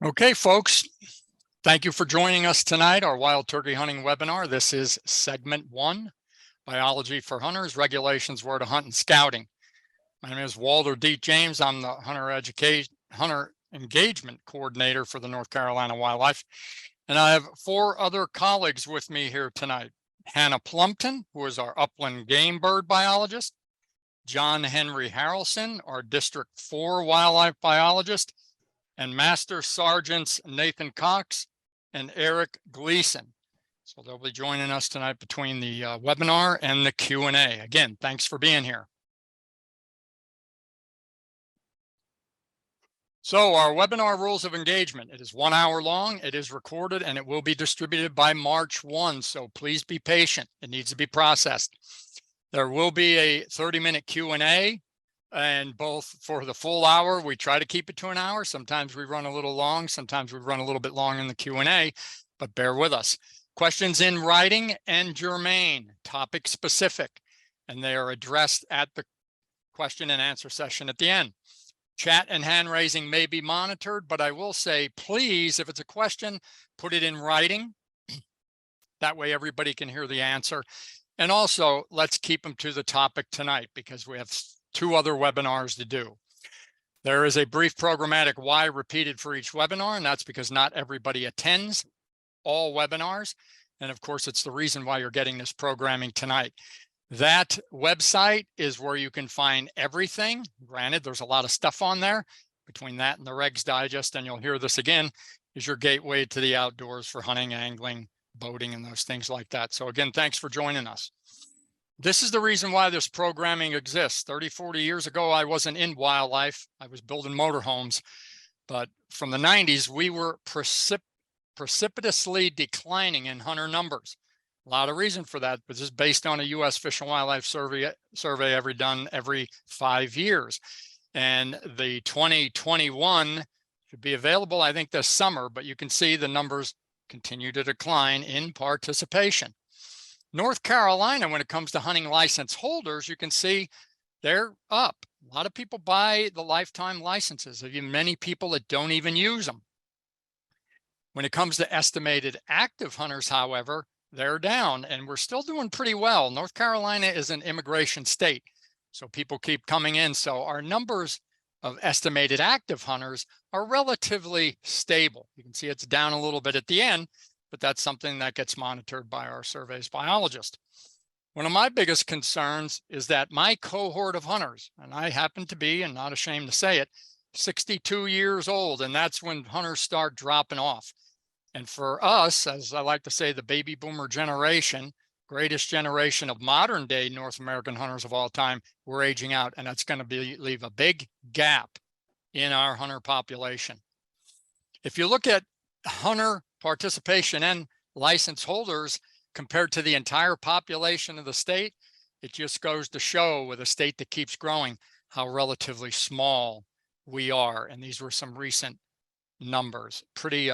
Okay, folks, thank you for joining us tonight, our wild turkey hunting webinar. This is segment 1, Biology for Hunters, Regulations, Where to Hunt and Scouting. My name is Walter D. James. I'm the Hunter Engagement Coordinator for the North Carolina Wildlife. And I have 4 other colleagues with me here tonight. Hannah Plumpton, who is our upland game bird biologist. John Henry Harrelson, our District 4 wildlife biologist. And Master Sergeants Nathan Cox and Eric Gleason. So they'll be joining us tonight between the webinar and the Q&A. Again, thanks for being here. So our webinar rules of engagement, it is 1 hour long, it is recorded, and it will be distributed by March 1. So please be patient. It needs to be processed. There will be a 30-minute Q&A. And both for the full hour, we try to keep it to an hour. Sometimes we run a little long. Sometimes we run a little bit long in the Q&A, but bear with us. Questions in writing and germane, topic specific, and they are addressed at the question and answer session at the end. Chat and hand raising may be monitored, but I will say, please, if it's a question, put it in writing. That way everybody can hear the answer. And also, let's keep them to the topic tonight because we have 2 other webinars to do. There is a brief programmatic why repeated for each webinar, and that's because not everybody attends all webinars. And of course, it's the reason why you're getting this programming tonight. That website is where you can find everything. Granted, there's a lot of stuff on there. Between that and the Regs Digest, and you'll hear this again, is your gateway to the outdoors for hunting, angling, boating, and those things like that. So again, thanks for joining us. This is the reason why this programming exists. 30, 40 years ago, I wasn't in wildlife. I was building motorhomes. But from the 90s, we were precipitously declining in hunter numbers. A lot of reason for that, but this is based on a U.S. Fish and Wildlife survey done every 5 years. And the 2021 should be available, I think, this summer, but you can see the numbers continue to decline in participation. North Carolina, when it comes to hunting license holders, you can see they're up. A lot of people buy the lifetime licenses. There are many people that don't even use them. When it comes to estimated active hunters, however, they're down, and we're still doing pretty well. North Carolina is an immigration state, so people keep coming in. So our numbers of estimated active hunters are relatively stable. You can see it's down a little bit at the end, but that's something that gets monitored by our surveys biologist. One of my biggest concerns is that my cohort of hunters, and I happen to be, and not ashamed to say it, 62 years old, and that's when hunters start dropping off. And for us, as I like to say, the baby boomer generation, greatest generation of modern day North American hunters of all time, we're aging out, and that's going to leave a big gap in our hunter population. If you look at hunter participation and license holders compared to the entire population of the state, it just goes to show with a state that keeps growing how relatively small we are. And these were some recent numbers, pretty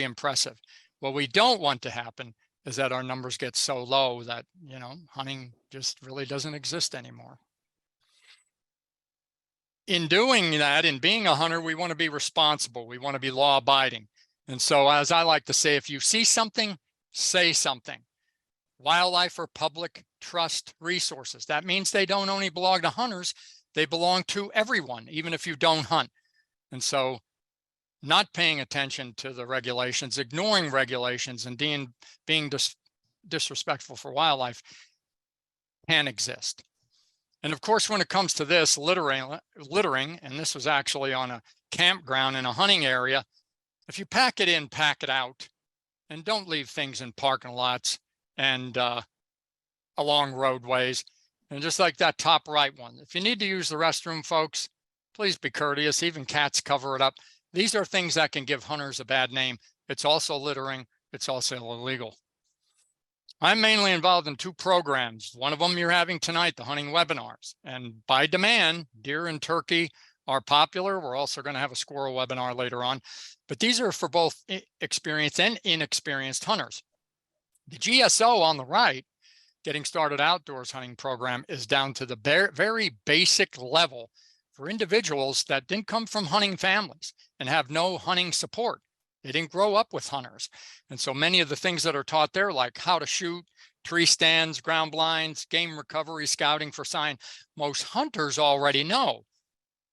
impressive. What we don't want to happen is that our numbers get so low that, you know, hunting just really doesn't exist anymore. In doing that, in being a hunter, we want to be responsible. We want to be law abiding. And so, as I like to say, if you see something, say something. Wildlife are public trust resources. That means they don't only belong to hunters, they belong to everyone, even if you don't hunt. And so not paying attention to the regulations, ignoring regulations, and being disrespectful for wildlife can exist. And of course, when it comes to this littering, and this was actually on a campground in a hunting area, if you pack it in, pack it out, and don't leave things in parking lots and along roadways. And just like that top right one, if you need to use the restroom, folks, please be courteous. Even cats cover it up. These are things that can give hunters a bad name. It's also littering. It's also illegal. I'm mainly involved in 2 programs. One of them you're having tonight, the hunting webinars. And by demand, deer and turkey are popular. We're also going to have a squirrel webinar later on. But these are for both experienced and inexperienced hunters. The GSO on the right, Getting Started Outdoors hunting program, is down to the very basic level for individuals that didn't come from hunting families and have no hunting support. They didn't grow up with hunters. And so many of the things that are taught there, like how to shoot, tree stands, ground blinds, game recovery, scouting for sign, most hunters already know.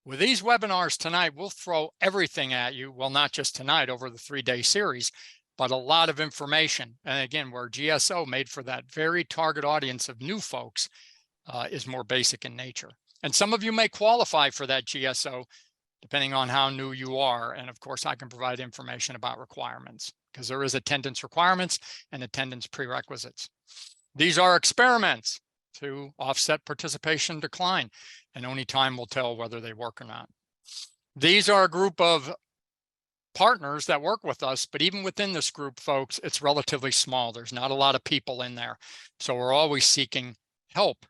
With these webinars tonight, we'll throw everything at you. Well, not just tonight over the 3-day series, but a lot of information. And again, where GSO made for that very target audience of new folks is more basic in nature. And some of you may qualify for that GSO depending on how new you are. And of course, I can provide information about requirements because there is attendance requirements and attendance prerequisites. These are experiments to offset participation decline, and only time will tell whether they work or not. These are a group of partners that work with us, but even within this group, folks, it's relatively small. There's not a lot of people in there. So we're always seeking help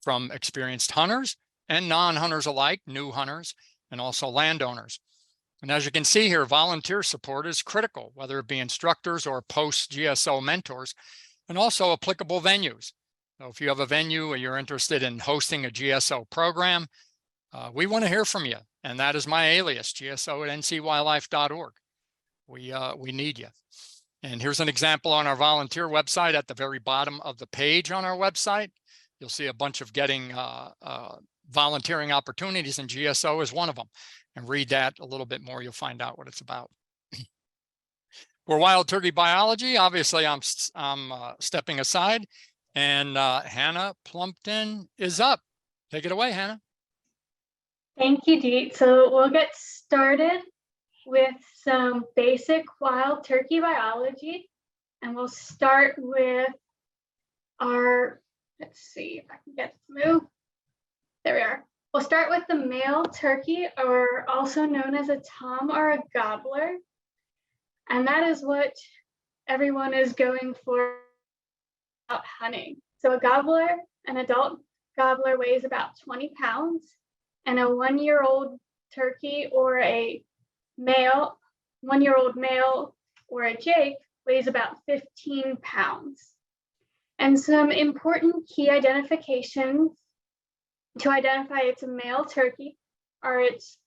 from experienced hunters and non-hunters alike, new hunters, and also landowners. And as you can see here, volunteer support is critical, whether it be instructors or post-GSO mentors, and also applicable venues. So if you have a venue or you're interested in hosting a GSO program, we want to hear from you. And that is my alias, gso@ncwildlife.org. We need you. And here's an example on our volunteer website. At the very bottom of the page on our website, you'll see a bunch of getting volunteering opportunities, and GSO is one of them. And read that a little bit more, you'll find out what it's about. For wild turkey biology, obviously I'm stepping aside, and Hannah Plumpton is up. Take it away, Hannah. Thank you, Deet. So we'll get started with some basic wild turkey biology, and we'll start with our, let's see if I can get to move. There we are. We'll start with the male turkey, or also known as a tom or a gobbler. And that is what everyone is going for out hunting. So a gobbler, an adult gobbler, weighs about 20 pounds, and a 1-year-old turkey or a male, 1-year-old male or a jake weighs about 15 pounds. And some important key identifications to identify it's a male turkey are its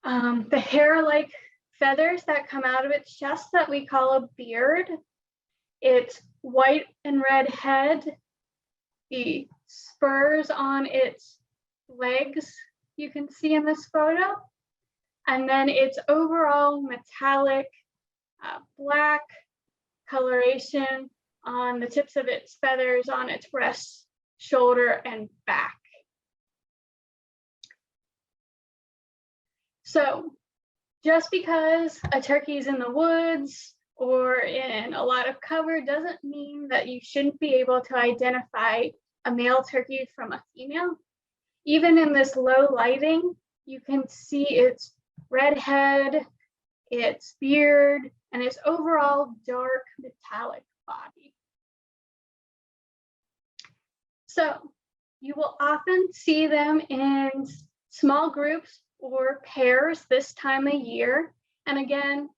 the hair-like feathers that come out of its chest that we call a beard, its white and red head, the spurs on its legs you can see in this photo, and then its overall metallic black coloration on the tips of its feathers on its breast, shoulder, and back. So just because a turkey is in the woods or in a lot of cover doesn't mean that you shouldn't be able to identify a male turkey from a female. Even in this low lighting, you can see its red head, its beard, and its overall dark metallic body. So you will often see them in small groups or pairs this time of year. And again,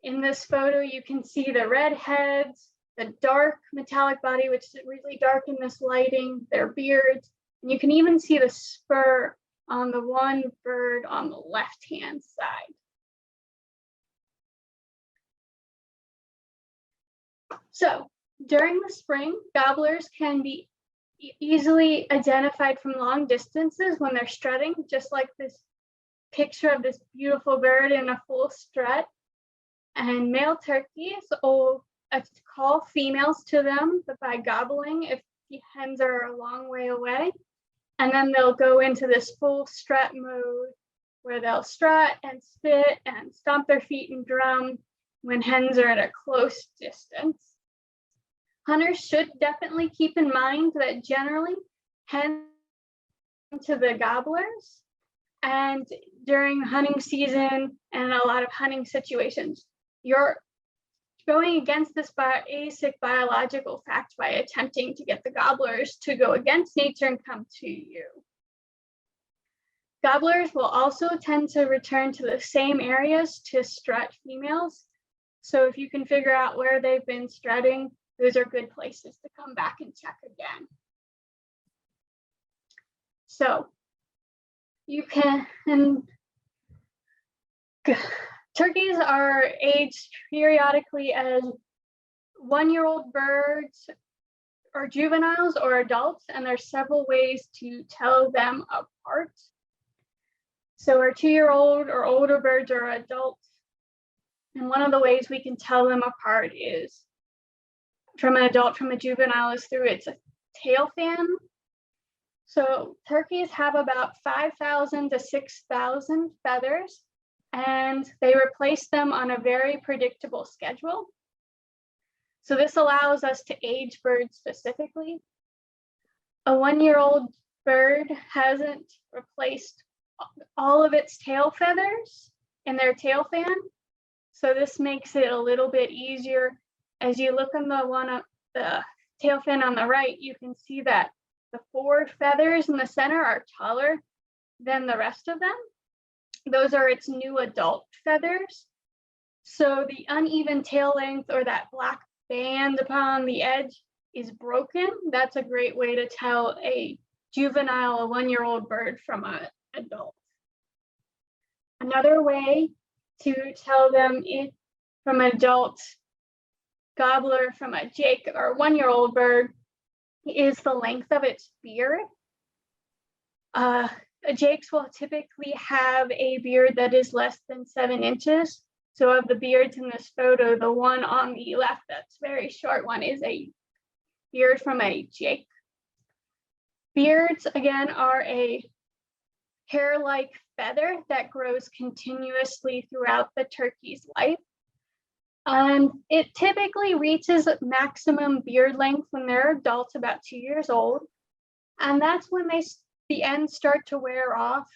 in this photo, you can see the red heads, the dark metallic body, which is really dark in this lighting, their beards, and you can even see the spur on the one bird on the left-hand side. So during the spring, gobblers can be easily identified from long distances when they're strutting, just like this picture of this beautiful bird in a full strut. And male turkeys will call females to them by gobbling if the hens are a long way away. And then they'll go into this full strut mode where they'll strut and spit and stomp their feet and drum when hens are at a close distance. Hunters should definitely keep in mind that generally hens to the gobblers, and during hunting season and a lot of hunting situations, you're going against this basic biological fact by attempting to get the gobblers to go against nature and come to you. Gobblers will also tend to return to the same areas to strut females. So if you can figure out where they've been strutting, those are good places to come back and check again. So you can Turkeys are aged periodically as 1-year-old birds or juveniles or adults, and there's several ways to tell them apart. So our 2-year-old or older birds are adults, and one of the ways we can tell them apart is from an adult from a juvenile is through its tail fan. So turkeys have about 5,000 to 6,000 feathers, and they replace them on a very predictable schedule. So this allows us to age birds specifically. A 1-year-old bird hasn't replaced all of its tail feathers in their tail fan. So this makes it a little bit easier. As you look on the tail fin on the right, you can see that the forward feathers in the center are taller than the rest of them. Those are its new adult feathers. So the uneven tail length or that black band upon the edge is broken. That's a great way to tell a juvenile, a 1-year-old bird from an adult. Another way to tell them from an adult gobbler from a jake or 1-year-old bird is the length of its beard. Jakes will typically have a beard that is less than 7 inches. So of the beards in this photo, the one on the left, that's very short one, is a beard from a jake. Beards, again, are a hair-like feather that grows continuously throughout the turkey's life. It typically reaches maximum beard length when they're adults, about 2 years old. And that's when the ends start to wear off,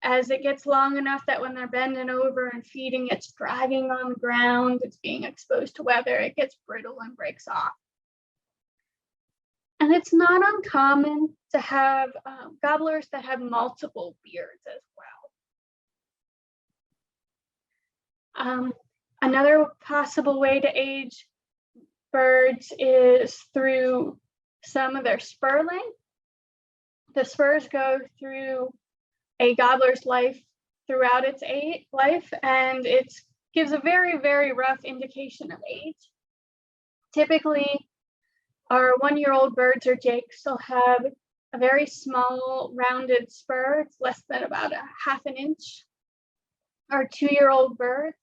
as it gets long enough that when they're bending over and feeding, it's dragging on the ground, it's being exposed to weather, it gets brittle and breaks off. And it's not uncommon to have gobblers that have multiple beards as well. Another possible way to age birds is through some of their spur length. The spurs go through a gobbler's life throughout its life, and it gives a very, very rough indication of age. Typically, our 1-year-old birds or jakes will have a very small rounded spur. It's less than about a ½ an inch. Our 2-year-old birds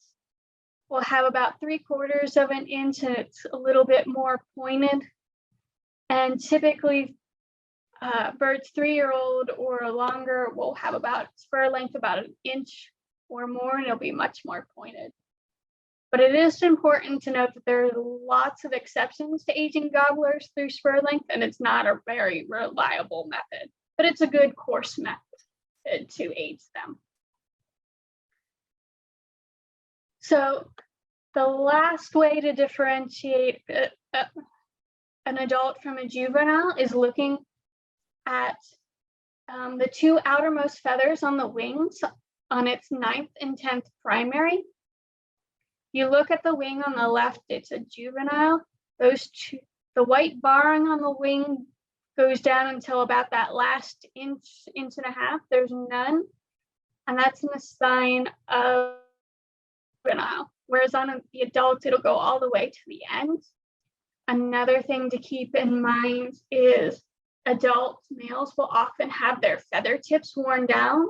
will have about 3/4 of an inch, and it's a little bit more pointed. And typically, birds 3-year-old or longer will have about spur length about 1 inch or more, and it'll be much more pointed. But it is important to note that there are lots of exceptions to aging gobblers through spur length, and it's not a very reliable method, but it's a good course method to age them. So the last way to differentiate an adult from a juvenile is looking at the 2 outermost feathers on the wings on its 9th and 10th primary. You look at the wing on the left, it's a juvenile. Those two, the white barring on the wing goes down until about that last inch, inch and a half. There's none, and that's a sign of juvenile. Whereas on the adult, it'll go all the way to the end. Another thing to keep in mind is adult males will often have their feather tips worn down.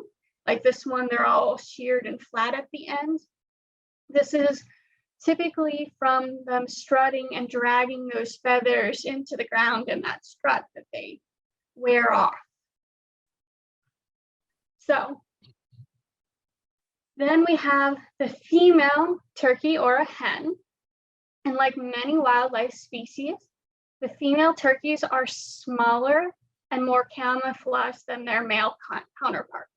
Like this one, they're all sheared and flat at the end. This is typically from them strutting and dragging those feathers into the ground in that strut that they wear off. So then we have the female turkey or a hen. And like many wildlife species, the female turkeys are smaller and more camouflaged than their male counterparts.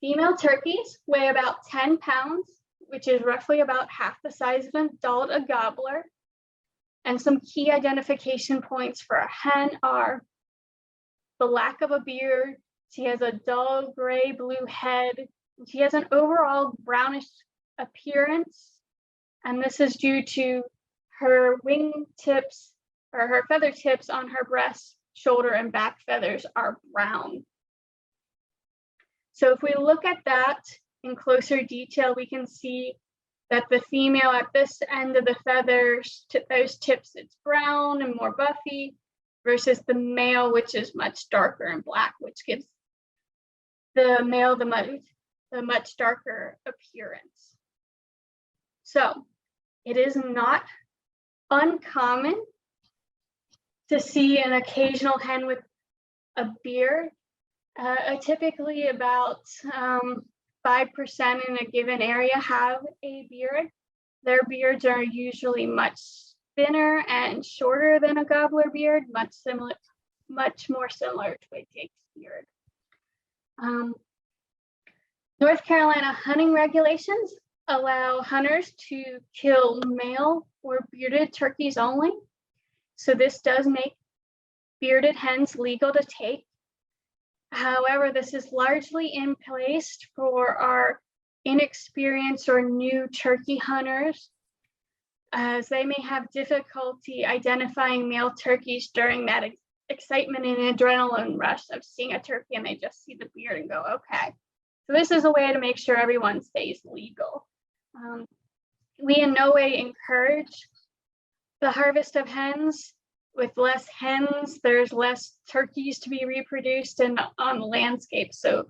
Female turkeys weigh about 10 pounds, which is roughly about half the size of an adult gobbler. And some key identification points for a hen are the lack of a beard. She has a dull gray-blue head. She has an overall brownish appearance. And this is due to her wing tips or her feather tips on her breast, shoulder, and back feathers are brown. So if we look at that in closer detail, we can see that the female at this end of the feathers, those tips, it's brown and more buffy, versus the male, which is much darker and black, which gives the male the much darker appearance. So it is not uncommon to see an occasional hen with a beard. Typically about 5% in a given area have a beard. Their beards are usually much thinner and shorter than a gobbler beard, much more similar to a jake's beard. North Carolina hunting regulations allow hunters to kill male or bearded turkeys only. So this does make bearded hens legal to take. However, this is largely in place for our inexperienced or new turkey hunters, as they may have difficulty identifying male turkeys during that excitement and adrenaline rush of seeing a turkey and they just see the beard and go, okay. So this is a way to make sure everyone stays legal. We in no way encourage the harvest of hens. With less hens, there's less turkeys to be reproduced on the landscape. So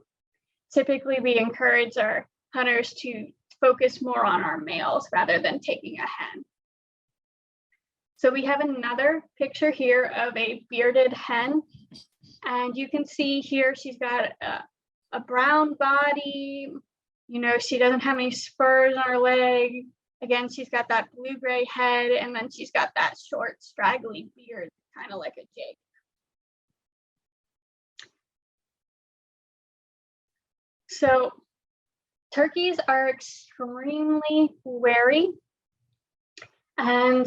typically we encourage our hunters to focus more on our males rather than taking a hen. So we have another picture here of a bearded hen. And you can see here she's got a brown body. You know, she doesn't have any spurs on her leg. Again, she's got that blue-gray head, and then she's got that short, straggly beard, kind of like a jake. So turkeys are extremely wary, and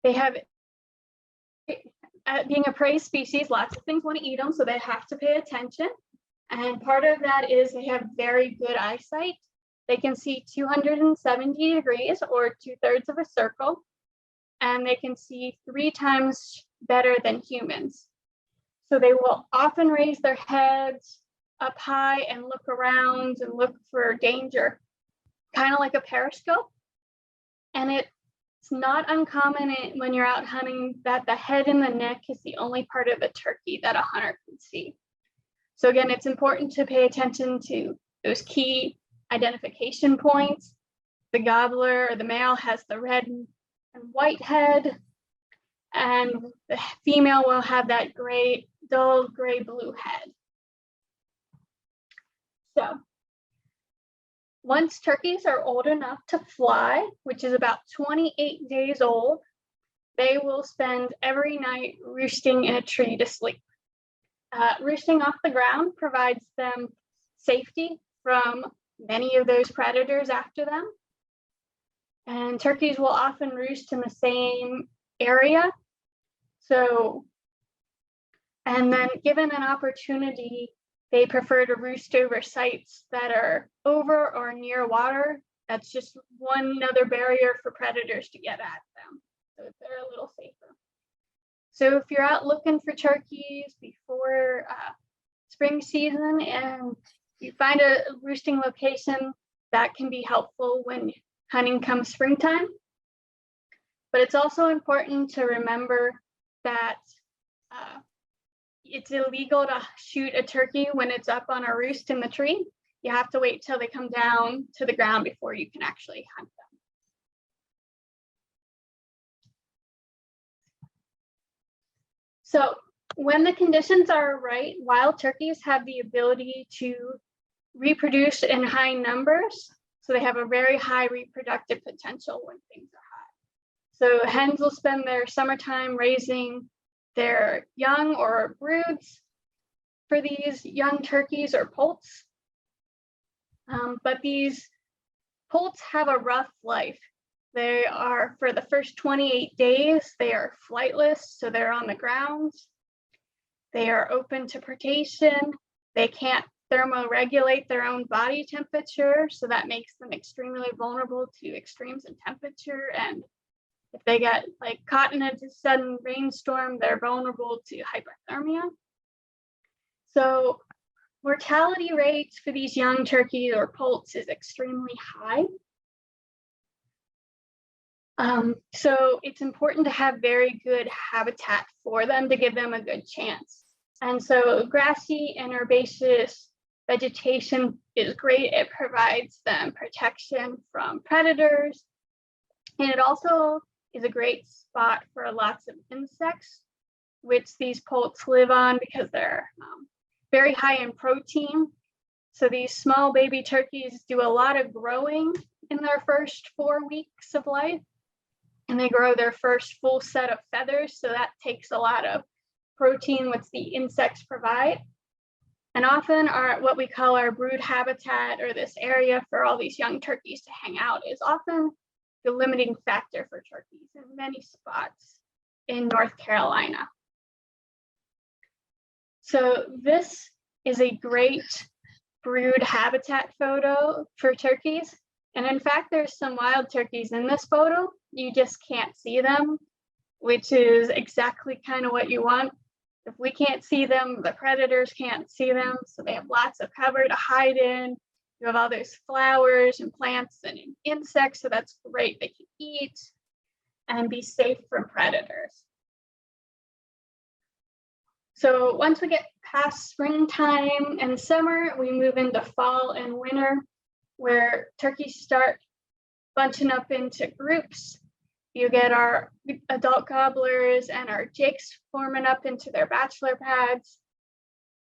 they have, being a prey species, lots of things want to eat them, so they have to pay attention. And part of that is they have very good eyesight. They can see 270 degrees or 2/3 of a circle, and they can see 3 times better than humans. So they will often raise their heads up high and look around and look for danger, kind of like a periscope. And it's not uncommon when you're out hunting that the head and the neck is the only part of the turkey that a hunter can see. So again, it's important to pay attention to those key identification points. The gobbler or the male has the red and white head, and the female will have that gray, dull gray blue head. So once turkeys are old enough to fly, which is about 28 days old, they will spend every night roosting in a tree to sleep. Roosting off the ground provides them safety from many of those predators after them. And turkeys will often roost in the same area. So, and then given an opportunity, they prefer to roost over sites that are over or near water. That's just one other barrier for predators to get at them. So they're a little safer. So if you're out looking for turkeys before spring season and you find a roosting location, that can be helpful when hunting comes springtime. But it's also important to remember that it's illegal to shoot a turkey when it's up on a roost in the tree. You have to wait till they come down to the ground before you can actually hunt them. So when the conditions are right, wild turkeys have the ability to reproduce in high numbers. So they have a very high reproductive potential when things are hot. So hens will spend their summertime raising their young or broods for these young turkeys or poults. But these poults have a rough life. They are, for the first 28 days, they are flightless, so they're on the ground. They are open to predation. They can't thermoregulate their own body temperature, so that makes them extremely vulnerable to extremes in temperature. And if they get like caught in a sudden rainstorm, they're vulnerable to hypothermia. So mortality rates for these young turkeys or poults is extremely high. So it's important to have very good habitat for them to give them a good chance. And so grassy and herbaceous vegetation is great. It provides them protection from predators. And it also is a great spot for lots of insects, which these poults live on because they're very high in protein. So these small baby turkeys do a lot of growing in their first 4 weeks of life. And they grow their first full set of feathers. So that takes a lot of protein, which the insects provide. And often what we call our brood habitat, or this area for all these young turkeys to hang out, is often the limiting factor for turkeys in many spots in North Carolina. So this is a great brood habitat photo for turkeys. And in fact, there's some wild turkeys in this photo. You just can't see them, which is exactly kind of what you want. If we can't see them, the predators can't see them. So they have lots of cover to hide in. You have all those flowers and plants and insects. So that's great. They can eat and be safe from predators. So once we get past springtime and summer, we move into fall and winter, where turkeys start bunching up into groups. You get our adult gobblers and our jakes forming up into their bachelor pads.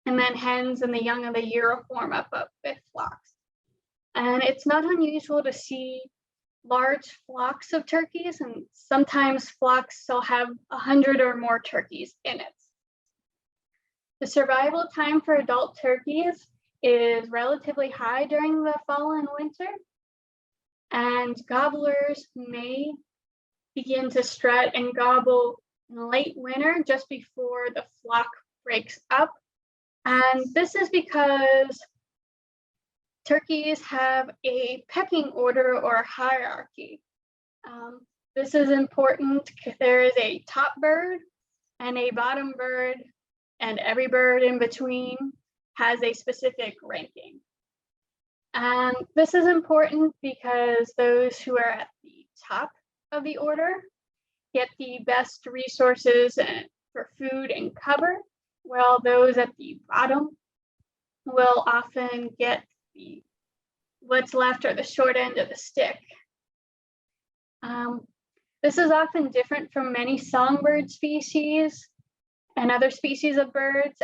And then hens and the young of the year form up with flocks. And it's not unusual to see large flocks of turkeys, and sometimes flocks still have 100 or more turkeys in it. The survival time for adult turkeys is relatively high during the fall and winter, and gobblers may begin to strut and gobble in late winter just before the flock breaks up. And this is because turkeys have a pecking order or hierarchy. This is important because there is a top bird and a bottom bird, and every bird in between has a specific ranking. And this is important because those who are at the top of the order get the best resources for food and cover, while those at the bottom will often get what's left or the short end of the stick. This is often different from many songbird species and other species of birds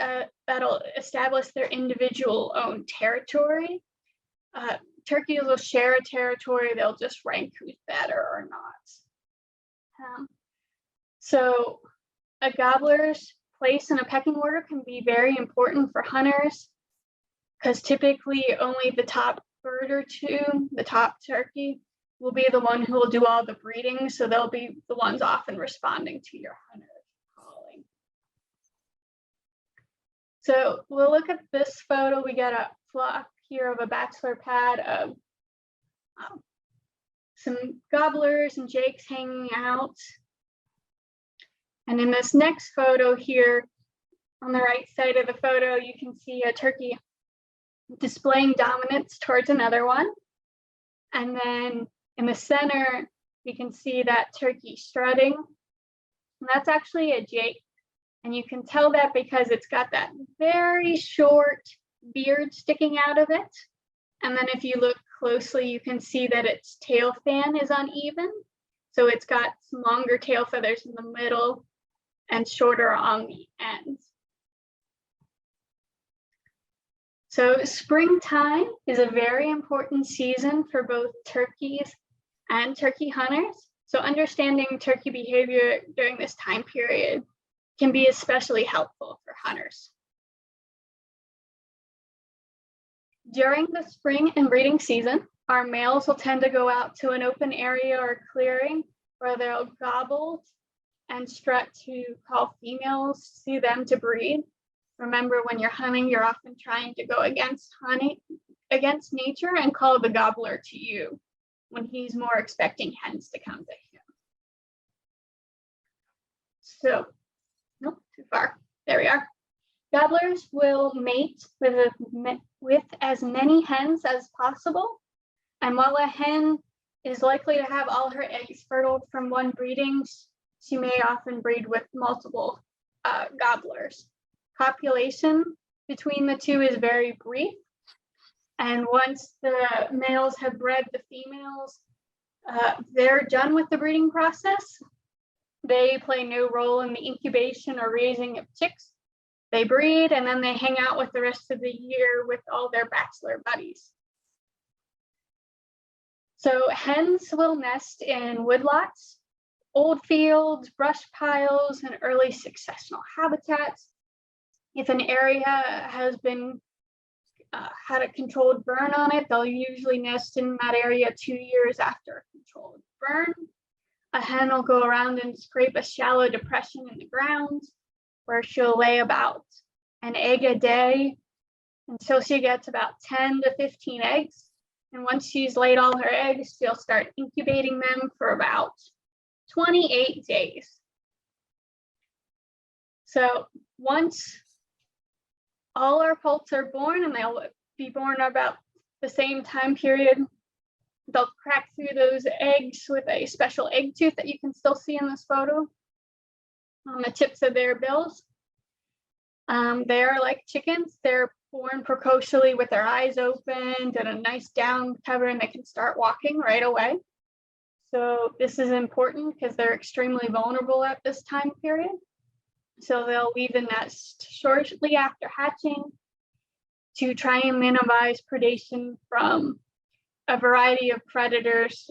that'll establish their individual own territory. Turkeys will share a territory, they'll just rank who's better or not. So a gobbler's place in a pecking order can be very important for hunters, because typically only the top bird or two, the top turkey, will be the one who will do all the breeding. So they'll be the ones often responding to your hunter calling. So we'll look at this photo. We got a flock here of a bachelor pad of some gobblers and jakes hanging out. And in this next photo here, on the right side of the photo, you can see a turkey displaying dominance towards another one. And then in the center, you can see that turkey strutting. And that's actually a jake. And you can tell that because it's got that very short beard sticking out of it. And then if you look closely, you can see that its tail fan is uneven. So it's got some longer tail feathers in the middle and shorter on the ends. So springtime is a very important season for both turkeys and turkey hunters. So understanding turkey behavior during this time period can be especially helpful for hunters. During the spring and breeding season, our males will tend to go out to an open area or clearing where they'll gobble and strut to call females to them to breed. Remember, when you're hunting, you're often trying to go against nature and call the gobbler to you when he's more expecting hens to come to him. So, nope, too far. There we are. Gobblers will mate with as many hens as possible. And while a hen is likely to have all her eggs fertile from one breeding, she may often breed with multiple gobblers. Copulation between the two is very brief. And once the males have bred the females, they're done with the breeding process. They play no role in the incubation or raising of chicks. They breed and then they hang out with the rest of the year with all their bachelor buddies. So hens will nest in woodlots, old fields, brush piles, and early successional habitats. If an area has been had a controlled burn on it, they'll usually nest in that area 2 years after a controlled burn. A hen will go around and scrape a shallow depression in the ground where she'll lay about an egg a day until she gets about 10 to 15 eggs. And once she's laid all her eggs, she'll start incubating them for about 28 days. So once all our poults are born, and they'll be born about the same time period, they'll crack through those eggs with a special egg tooth that you can still see in this photo on the tips of their bills. They are like chickens. They're born precociously with their eyes opened and a nice down cover, and they can start walking right away. So this is important because they're extremely vulnerable at this time period. So they'll leave the nest shortly after hatching to try and minimize predation from a variety of predators.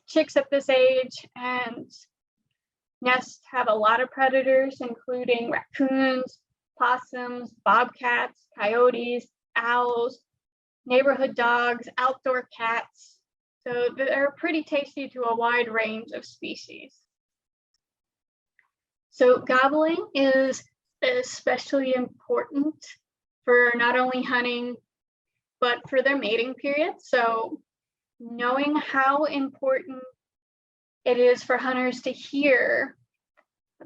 Chicks at this age and nests have a lot of predators, including raccoons, possums, bobcats, coyotes, owls, neighborhood dogs, outdoor cats. So they're pretty tasty to a wide range of species. So gobbling is especially important for not only hunting, but for their mating period. So knowing how important it is for hunters to hear,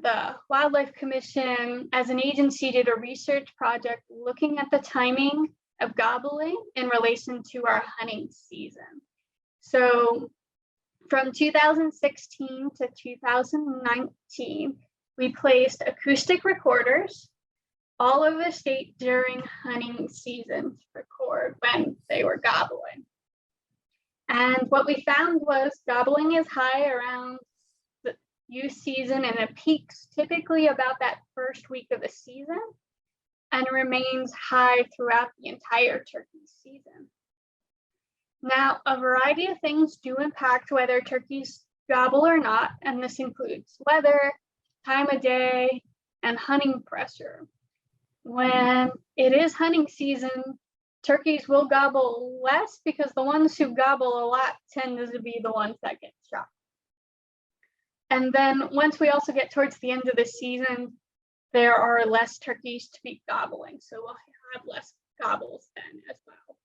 the Wildlife Commission as an agency did a research project looking at the timing of gobbling in relation to our hunting season. So from 2016 to 2019, we placed acoustic recorders all over the state during hunting season to record when they were gobbling. And what we found was gobbling is high around the youth season, and it peaks typically about that first week of the season and remains high throughout the entire turkey season. Now, a variety of things do impact whether turkeys gobble or not, and this includes weather, time of day, and hunting pressure. When it is hunting season, turkeys will gobble less because the ones who gobble a lot tend to be the ones that get shot. And then once we also get towards the end of the season, there are less turkeys to be gobbling, so we'll have less gobbles then as well.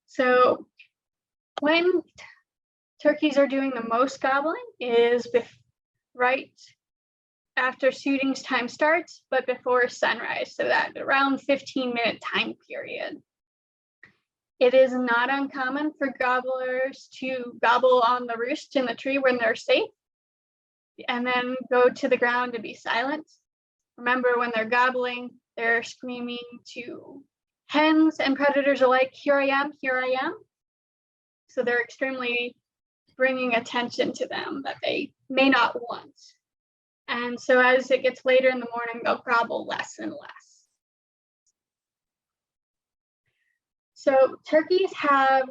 So when turkeys are doing the most gobbling is right after shooting time starts, but before sunrise, so that around 15-minute time period. It is not uncommon for gobblers to gobble on the roost in the tree when they're safe, and then go to the ground to be silent. Remember, when they're gobbling, they're screaming to hens and predators alike, "Here I am, here I am." So they're extremely bringing attention to them that they may not want. And so as it gets later in the morning, they'll gobble less and less. So turkeys have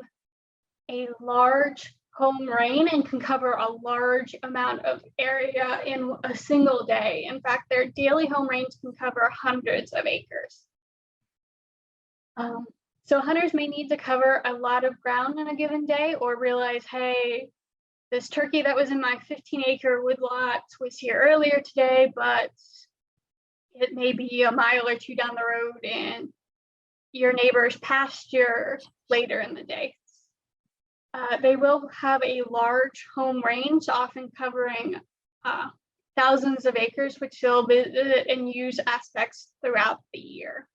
a large home range and can cover a large amount of area in a single day. In fact, their daily home range can cover hundreds of acres. So hunters may need to cover a lot of ground in a given day, or realize, hey, this turkey that was in my 15-acre woodlot was here earlier today, but it may be a mile or two down the road in your neighbor's pasture later in the day. They will have a large home range, often covering thousands of acres, which they'll visit and use aspects throughout the year.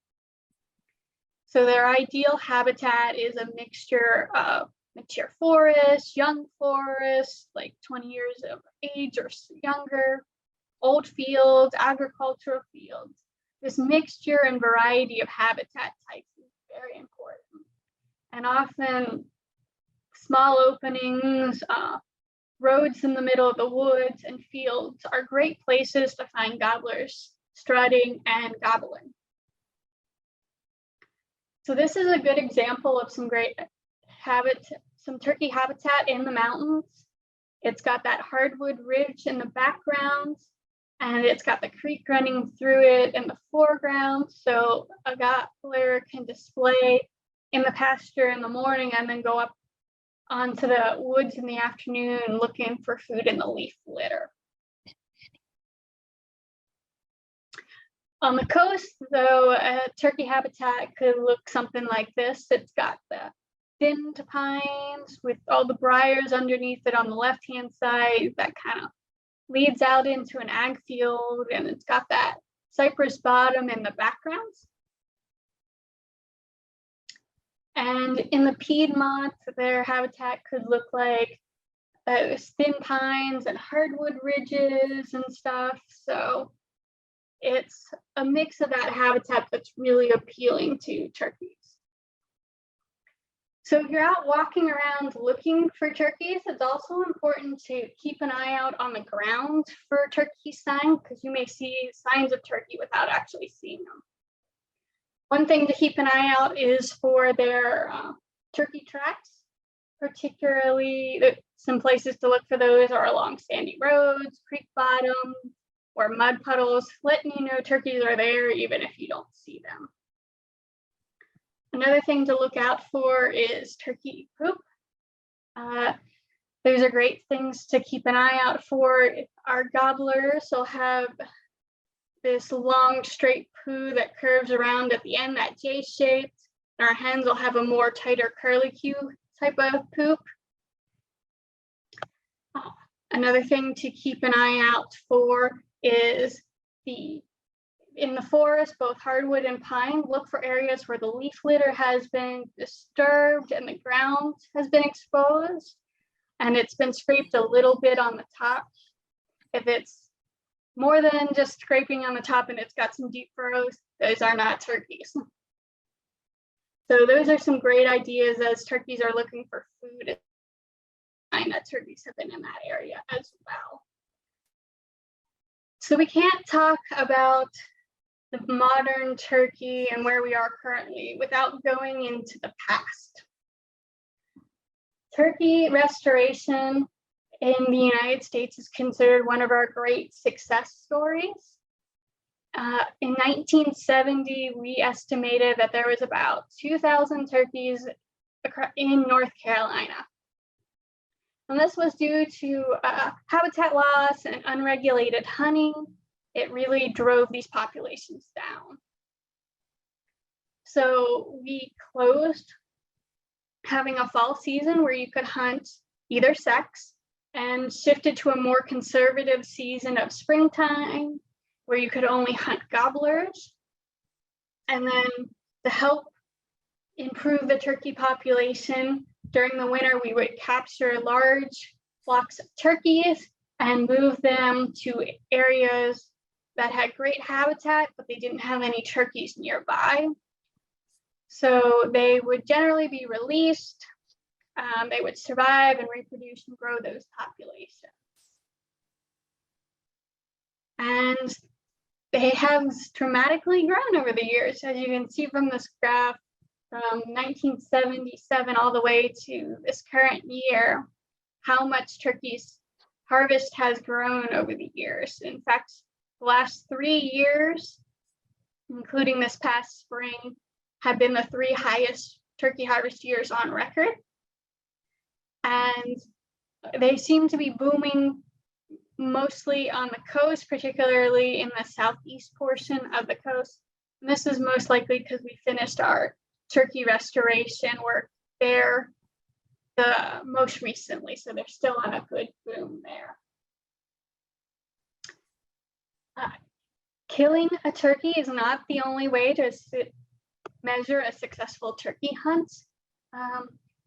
So their ideal habitat is a mixture of mature forest, young forest, like 20 years of age or younger, old fields, agricultural fields. This mixture and variety of habitat types is very important. And often small openings, roads in the middle of the woods and fields are great places to find gobblers strutting and gobbling. So this is a good example of some great some turkey habitat in the mountains. It's got that hardwood ridge in the background, and it's got the creek running through it in the foreground. So a gobbler can display in the pasture in the morning and then go up onto the woods in the afternoon looking for food in the leaf litter. On the coast, though, a turkey habitat could look something like this. It's got the thinned pines with all the briars underneath it on the left-hand side that kind of leads out into an ag field, and it's got that cypress bottom in the background. And in the Piedmont, their habitat could look like thin pines and hardwood ridges and stuff. So it's a mix of that habitat that's really appealing to turkeys. So if you're out walking around looking for turkeys, it's also important to keep an eye out on the ground for turkey sign, because you may see signs of turkey without actually seeing them. One thing to keep an eye out is for their turkey tracks, particularly some places to look for those are along sandy roads, creek bottom, or mud puddles, letting you know turkeys are there even if you don't see them. Another thing to look out for is turkey poop. Those are great things to keep an eye out for. Our gobblers will have this long straight poo that curves around at the end, that J-shaped. And our hens will have a more tighter curlicue type of poop. Another thing to keep an eye out for is in the forest, both hardwood and pine, look for areas where the leaf litter has been disturbed and the ground has been exposed and it's been scraped a little bit on the top. If it's more than just scraping on the top and it's got some deep furrows, those are not turkeys. So those are some great ideas as turkeys are looking for food. I know turkeys have been in that area as well. So we can't talk about the modern turkey and where we are currently without going into the past. Turkey restoration in the United States is considered one of our great success stories. In 1970, we estimated that there was about 2,000 turkeys in North Carolina. And this was due to habitat loss and unregulated hunting. It really drove these populations down. So we closed having a fall season where you could hunt either sex and shifted to a more conservative season of springtime where you could only hunt gobblers. And then to help improve the turkey population, during the winter, we would capture large flocks of turkeys and move them to areas that had great habitat, but they didn't have any turkeys nearby. So they would generally be released. They would survive and reproduce and grow those populations. And they have dramatically grown over the years, as you can see from this graph. From 1977 all the way to this current year, how much turkey's harvest has grown over the years. In fact, the last 3 years, including this past spring, have been the 3 highest turkey harvest years on record. And they seem to be booming mostly on the coast, particularly in the southeast portion of the coast. And this is most likely because we finished our turkey restoration work there the most recently, so they're still on a good boom there. killing a turkey is not the only way to measure a successful turkey hunt.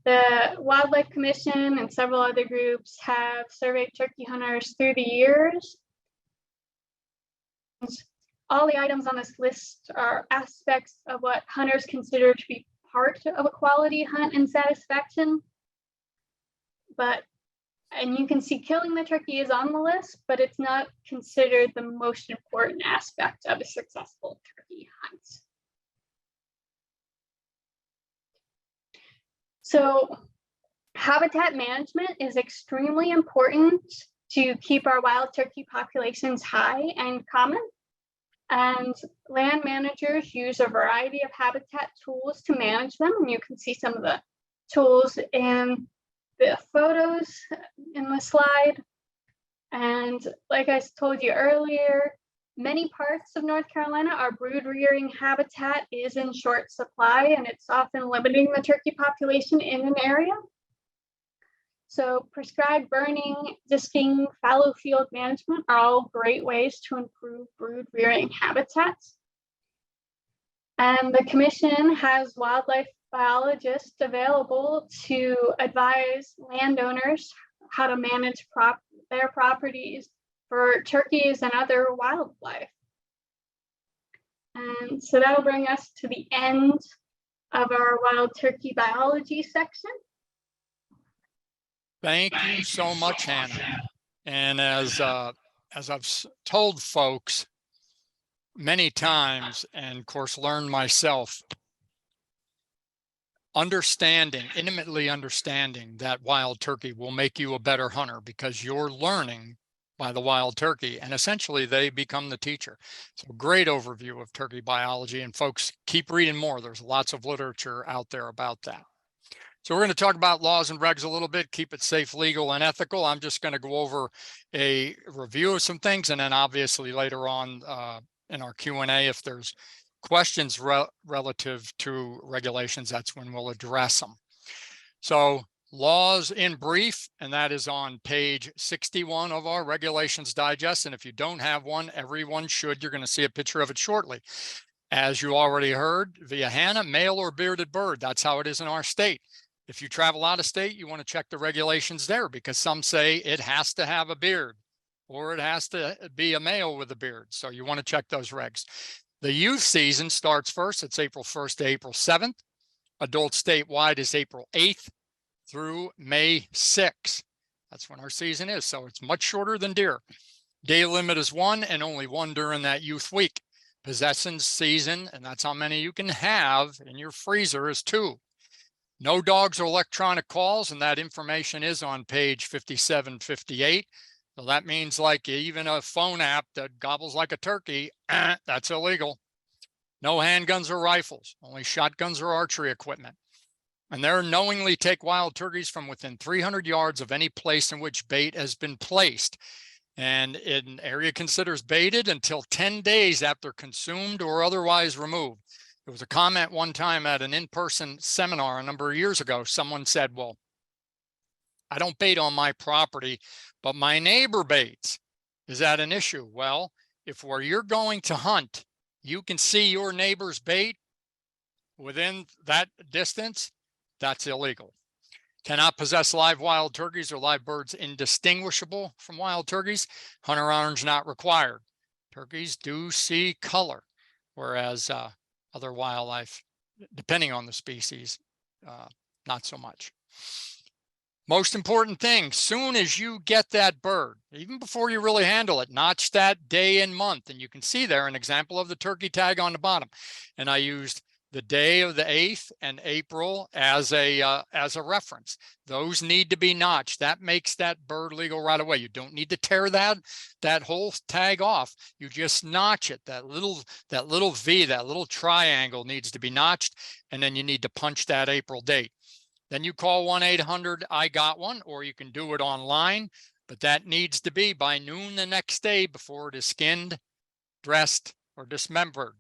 The Wildlife Commission and several other groups have surveyed turkey hunters through the years. All the items on this list are aspects of what hunters consider to be part of a quality hunt and satisfaction. And you can see killing the turkey is on the list, but it's not considered the most important aspect of a successful turkey hunt. So habitat management is extremely important to keep our wild turkey populations high and common. And land managers use a variety of habitat tools to manage them. And you can see some of the tools in the photos in the slide. And like I told you earlier, many parts of North Carolina, our brood rearing habitat is in short supply, and it's often limiting the turkey population in an area. So prescribed burning, disking, fallow field management are all great ways to improve brood rearing habitats. And the commission has wildlife biologists available to advise landowners how to manage their properties for turkeys and other wildlife. And so that'll bring us to the end of our wild turkey biology section. Thank you so much, Hannah. And as I've told folks many times, and of course learned myself, intimately understanding that wild turkey will make you a better hunter, because you're learning by the wild turkey, and essentially they become the teacher. So great overview of turkey biology, and folks, keep reading more. There's lots of literature out there about that. So we're going to talk about laws and regs a little bit, keep it safe, legal, and ethical. I'm just going to go over a review of some things, and then obviously later on in our Q&A, if there's questions relative to regulations, that's when we'll address them. So laws in brief, and that is on page 61 of our Regulations Digest. And if you don't have one, everyone should. You're going to see a picture of it shortly. As you already heard via Hannah, male or bearded bird, that's how it is in our state. If you travel out of state, you want to check the regulations there, because some say it has to have a beard or it has to be a male with a beard. So you want to check those regs. The youth season starts first. It's April 1st to April 7th. Adult statewide is April 8th through May 6th. That's when our season is. So it's much shorter than deer. Day limit is 1 and only 1 during that youth week. Possession season, and that's how many you can have in your freezer, is 2. No dogs or electronic calls, and that information is on page 5758. So that means like even a phone app that gobbles like a turkey, that's illegal. No handguns or rifles, only shotguns or archery equipment. And they're knowingly take wild turkeys from within 300 yards of any place in which bait has been placed. And an area considers baited until 10 days after consumed or otherwise removed. There was a comment one time at an in-person seminar a number of years ago. Someone said, well, I don't bait on my property, but my neighbor baits. Is that an issue? Well, if where you're going to hunt, you can see your neighbor's bait within that distance, that's illegal. Cannot possess live wild turkeys or live birds indistinguishable from wild turkeys. Hunter orange not required. Turkeys do see color, whereas other wildlife, depending on the species, not so much. Most important thing, soon as you get that bird, even before you really handle it, notch that day and month. And you can see there an example of the turkey tag on the bottom. And I used the day of the 8th and April as a reference. Those need to be notched. That makes that bird legal right away. You don't need to tear that whole tag off. You just notch it. That little V, that little triangle needs to be notched, and then you need to punch that April date. Then you call 1-800-I-GOT-ONE, or you can do it online, but that needs to be by noon the next day before it is skinned, dressed, or dismembered.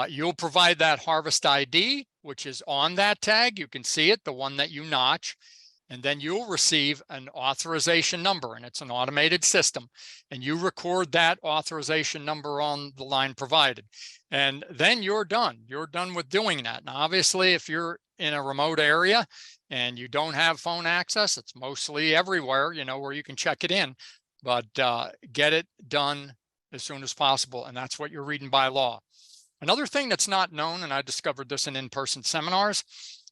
You'll provide that harvest ID, which is on that tag. You can see it, the one that you notch. And then you'll receive an authorization number, and it's an automated system. And you record that authorization number on the line provided. And then you're done. You're done with doing that. Now, obviously, if you're in a remote area and you don't have phone access, it's mostly everywhere, you know, where you can check it in. But get it done as soon as possible. And that's what you're reading by law. Another thing that's not known, and I discovered this in in-person seminars,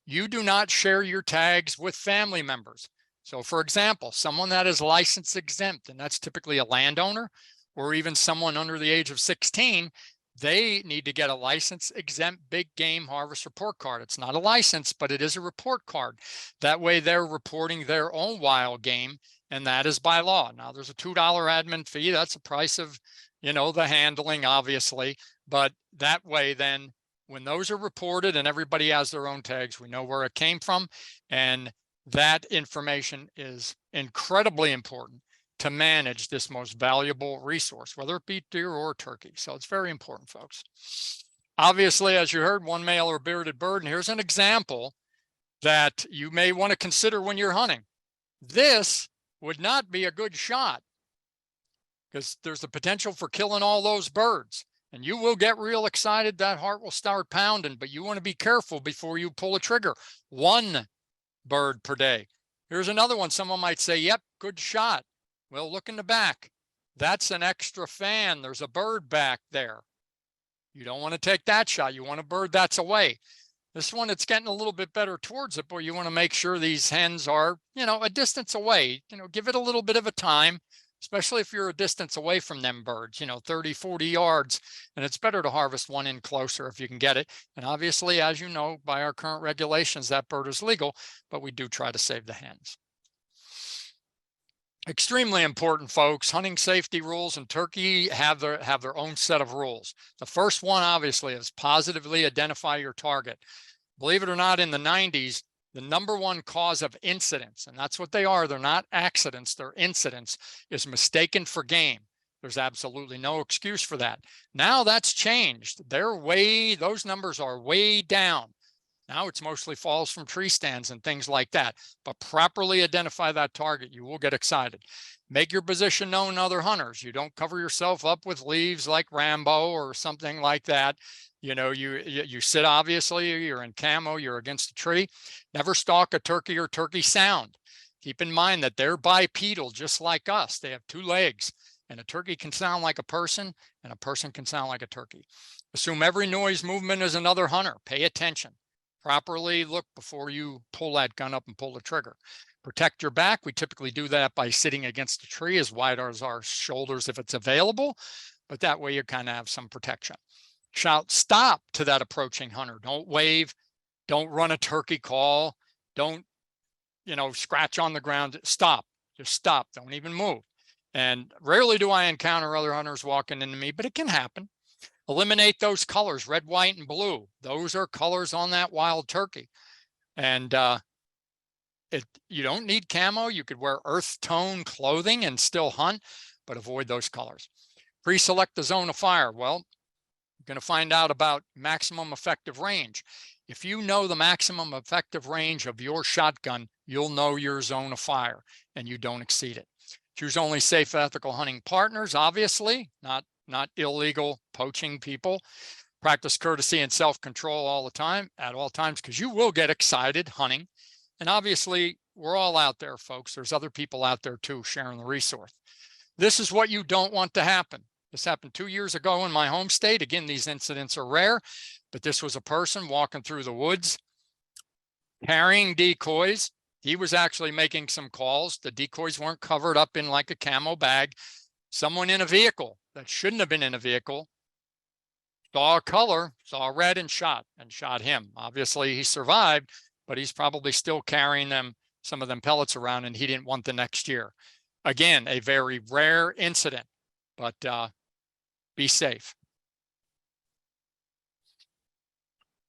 you do not share your tags with family members. So for example, someone that is license exempt, and that's typically a landowner or even someone under the age of 16, they need to get a license exempt big game harvest report card. It's not a license, but it is a report card. That way they're reporting their own wild game, and that is by law. Now there's a $2 admin fee. That's the price of, you know, the handling, obviously, but that way then when those are reported and everybody has their own tags, we know where it came from. And that information is incredibly important to manage this most valuable resource, whether it be deer or turkey. So it's very important, folks. Obviously, as you heard, one male or bearded bird, and here's an example that you may want to consider when you're hunting. This would not be a good shot because there's the potential for killing all those birds. And you will get real excited. That heart will start pounding, but you want to be careful before you pull a trigger. One bird per day. Here's another one. Someone might say, yep, good shot. Well, look in the back. That's an extra fan. There's a bird back there. You don't want to take that shot. You want a bird that's away. This one, it's getting a little bit better towards it, but you want to make sure these hens are, you know, a distance away. You know, give it a little bit of a time, especially if you're a distance away from them birds, you know, 30, 40 yards. And it's better to harvest one in closer if you can get it. And obviously, as you know, by our current regulations, that bird is legal, but we do try to save the hens. Extremely important, folks. Hunting safety rules and turkey have their own set of rules. The first one, obviously, is positively identify your target. Believe it or not, in the 90s, the number one cause of incidents, and that's what they are, they're not accidents, they're incidents, is mistaken for game. There's absolutely no excuse for that. Now that's changed. Those numbers are way down. Now it's mostly falls from tree stands and things like that. But properly identify that target, you will get excited. Make your position known to other hunters. You don't cover yourself up with leaves like Rambo or something like that. You know, you sit, obviously, you're in camo, you're against a tree. Never stalk a turkey or turkey sound. Keep in mind that they're bipedal, just like us. They have 2 legs, and a turkey can sound like a person, and a person can sound like a turkey. Assume every noise movement is another hunter. Pay attention. Properly look before you pull that gun up and pull the trigger. Protect your back. We typically do that by sitting against a tree as wide as our shoulders if it's available, but that way you kind of have some protection. Shout stop to that approaching hunter. Don't wave. Don't run a turkey call. Don't, you know, scratch on the ground. Stop. Just stop. Don't even move. And rarely do I encounter other hunters walking into me, but it can happen. Eliminate those colors, red, white, and blue. Those are colors on that wild turkey. And you don't need camo. You could wear earth tone clothing and still hunt, but avoid those colors. Pre-select the zone of fire. Well, you're going to find out about maximum effective range. If you know the maximum effective range of your shotgun, you'll know your zone of fire and you don't exceed it. Choose only safe, ethical hunting partners, obviously, not illegal poaching people. Practice courtesy and self-control all the time, at all times, because you will get excited hunting. And obviously, we're all out there, folks. There's other people out there too sharing the resource. This is what you don't want to happen. This happened 2 years ago in my home state. Again, these incidents are rare, but this was a person walking through the woods carrying decoys. He was actually making some calls. The decoys weren't covered up in like a camo bag. Someone in a vehicle that shouldn't have been in a vehicle saw a color, saw red, and shot him. Obviously, he survived, but he's probably still carrying some of them pellets around, and he didn't want the next year. Again, a very rare incident, but be safe.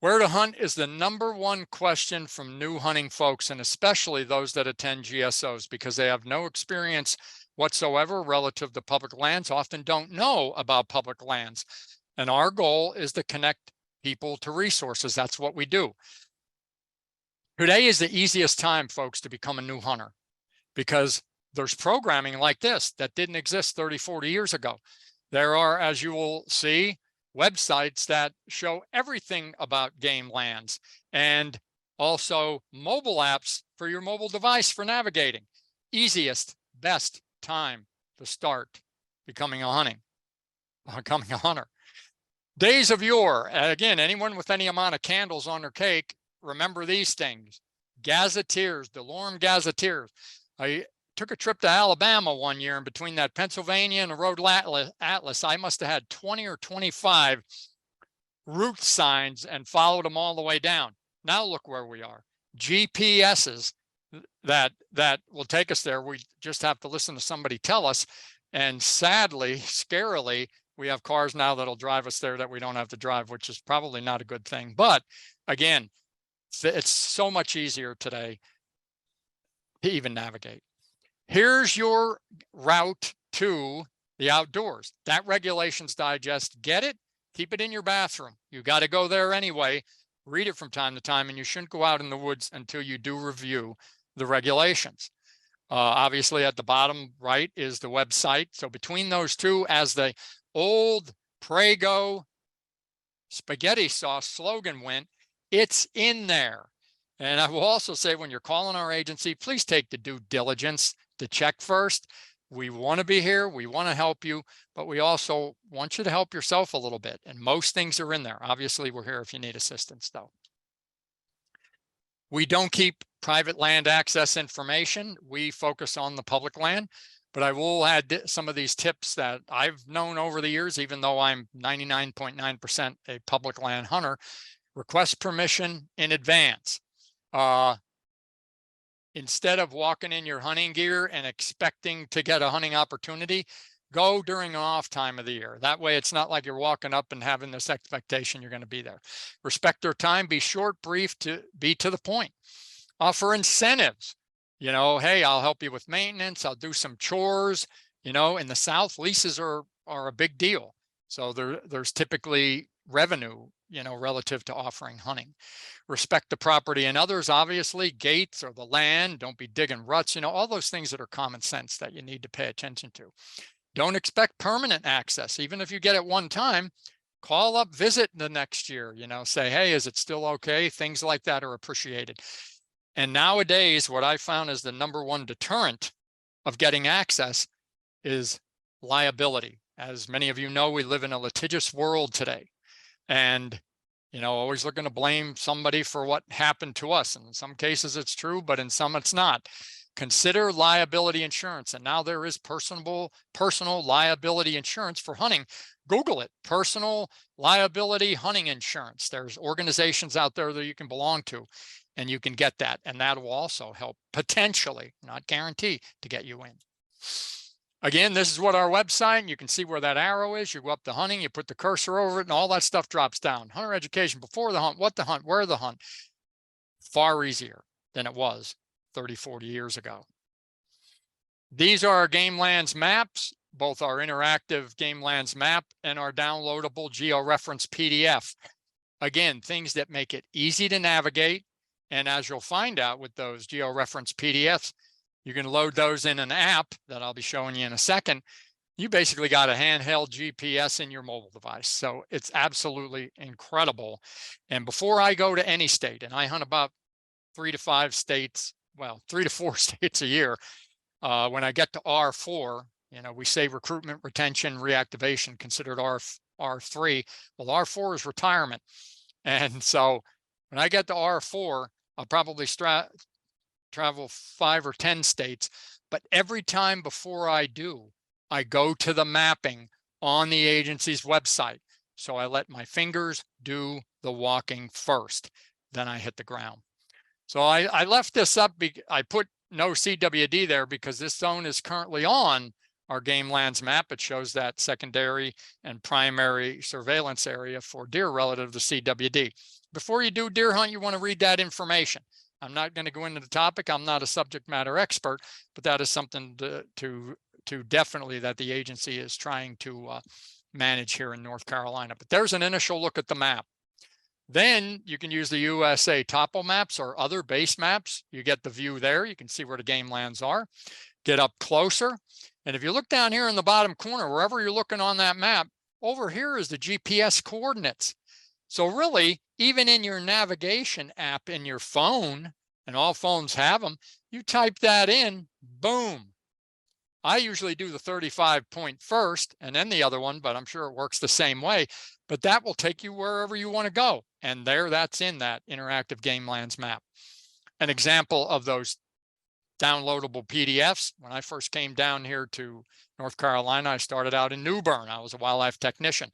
Where to hunt is the #1 question from new hunting folks, and especially those that attend GSOs, because they have no experience whatsoever relative to public lands, often don't know about public lands. And our goal is to connect people to resources. That's what we do. Today is the easiest time, folks, to become a new hunter because there's programming like this that didn't exist 30, 40 years ago. There are, as you will see, websites that show everything about game lands and also mobile apps for your mobile device for navigating. Easiest, best time to start becoming a hunter. Days of yore, again, anyone with any amount of candles on their cake, remember these things. Gazetteers, DeLorme gazetteers. I took a trip to Alabama one year, and between that Pennsylvania and the Road Atlas, I must have had 20 or 25 route signs and followed them all the way down. Now look where we are. GPSs that will take us there. We just have to listen to somebody tell us. And sadly, scarily, we have cars now that'll drive us there that we don't have to drive, which is probably not a good thing. But again, it's so much easier today to even navigate. Here's your route to the outdoors. That Regulations Digest, get it, keep it in your bathroom. You got to go there anyway. Read it from time to time, and you shouldn't go out in the woods until you do review the regulations. Obviously, at the bottom right is the website. So between those two, as the old Prego spaghetti sauce slogan went, it's in there. And I will also say, when you're calling our agency, please take the due diligence to check first. We want to be here. We want to help you, but we also want you to help yourself a little bit. And most things are in there. Obviously, we're here if you need assistance, though. We don't keep private land access information. We focus on the public land, but I will add some of these tips that I've known over the years, even though I'm 99.9% a public land hunter. Request permission in advance. Instead of walking in your hunting gear and expecting to get a hunting opportunity, go during an off time of the year. That way, it's not like you're walking up and having this expectation you're going to be there. Respect their time, be short, brief, to be to the point. Offer incentives. You know, hey, I'll help you with maintenance. I'll do some chores. You know, in the South, leases are a big deal. So there's typically revenue, you know, relative to offering hunting. Respect the property and others, obviously, gates or the land. Don't be digging ruts, you know, all those things that are common sense that you need to pay attention to. Don't expect permanent access. Even if you get it one time, call up, visit the next year, you know, say, hey, is it still okay? Things like that are appreciated. And nowadays, what I found is the #1 deterrent of getting access is liability. As many of you know, we live in a litigious world today. And, you know, always looking to blame somebody for what happened to us. And in some cases it's true, but in some it's not. Consider liability insurance. And now there is personal liability insurance for hunting. Google it, personal liability hunting insurance. There's organizations out there that you can belong to, and you can get that. And that will also help, potentially, not guarantee, to get you in. Again, this is what our website, and you can see where that arrow is. You go up to hunting, you put the cursor over it, and all that stuff drops down. Hunter education before the hunt, what the hunt, where the hunt. Far easier than it was 30, 40 years ago. These are our Game Lands maps, both our interactive Game Lands map and our downloadable GeoReference PDF. Again, things that make it easy to navigate. And as you'll find out with those GeoReference PDFs, you can load those in an app that I'll be showing you in a second. You basically got a handheld GPS in your mobile device. So it's absolutely incredible. And before I go to any state, and I hunt about 3 to 5 states, well, 3 to 4 states a year. When I get to R4, you know, we say recruitment, retention, reactivation, considered R3. Well, R4 is retirement. And so when I get to R4, I'll probably travel 5 or 10 states, but every time before I do, I go to the mapping on the agency's website. So I let my fingers do the walking first, then I hit the ground. So I left this up, I put no CWD there because this zone is currently on our Game Lands map. It shows that secondary and primary surveillance area for deer relative to CWD. Before you do deer hunt, you want to read that information. I'm not going to go into the topic. I'm not a subject matter expert, but that is something to definitely that the agency is trying to manage here in North Carolina. But there's an initial look at the map. Then you can use the USA topo maps or other base maps. You get the view there. You can see where the game lands are. Get up closer. And if you look down here in the bottom corner, wherever you're looking on that map, over here is the GPS coordinates. So really, even in your navigation app in your phone, and all phones have them, you type that in, boom. I usually do the 35 point first and then the other one, but I'm sure it works the same way. But that will take you wherever you want to go. And there, that's in that interactive game lands map. An example of those downloadable PDFs. When I first came down here to North Carolina, I started out in New Bern. I was a wildlife technician.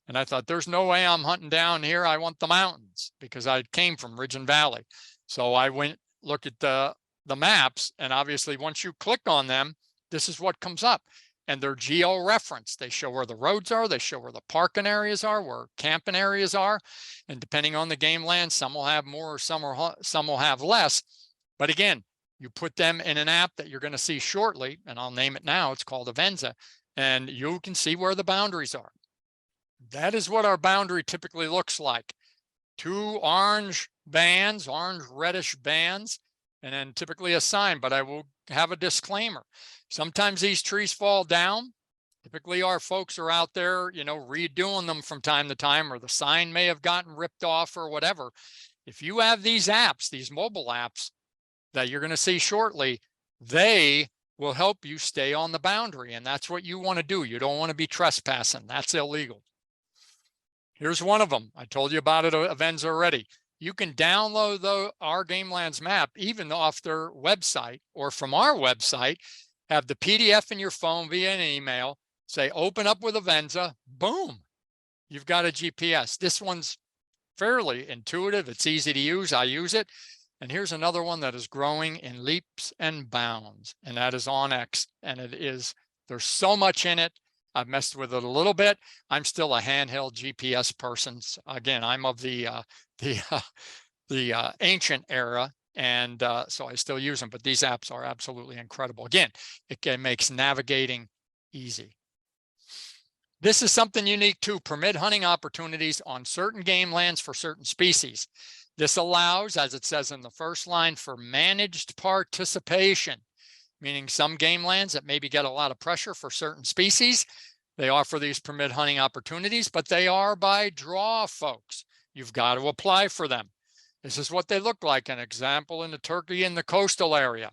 And I thought, there's no way I'm hunting down here. I want the mountains, because I came from Ridge and Valley. So I went, looked at the maps, and obviously once you click on them, this is what comes up. And they're geo-referenced. They show where the roads are. They show where the parking areas are, where camping areas are. And depending on the game land, some will have more, some will have less. But again, you put them in an app that you're going to see shortly, and I'll name it now. It's called Avenza, and you can see where the boundaries are. That is what our boundary typically looks like. 2 orange bands, orange reddish bands, and then typically a sign, but I will have a disclaimer. Sometimes these trees fall down. Typically our folks are out there, you know, redoing them from time to time, or the sign may have gotten ripped off or whatever. If you have these apps, these mobile apps that you're going to see shortly, they will help you stay on the boundary. And that's what you want to do. You don't want to be trespassing. That's illegal. Here's one of them. I told you about it, Avenza already. You can download our Game Lands map, even off their website or from our website, have the PDF in your phone via an email, say, open up with Avenza, boom, you've got a GPS. This one's fairly intuitive. It's easy to use. I use it. And here's another one that is growing in leaps and bounds, and that is onX. And there's so much in it. I've messed with it a little bit. I'm still a handheld GPS person. Again, I'm of the ancient era, and so I still use them. But these apps are absolutely incredible. Again, it makes navigating easy. This is something unique too. Permit hunting opportunities on certain game lands for certain species. This allows, as it says in the first line, for managed participation, meaning some game lands that maybe get a lot of pressure for certain species, they offer these permit hunting opportunities, but they are by draw, folks. You've got to apply for them. This is what they look like. An example in the turkey in the coastal area.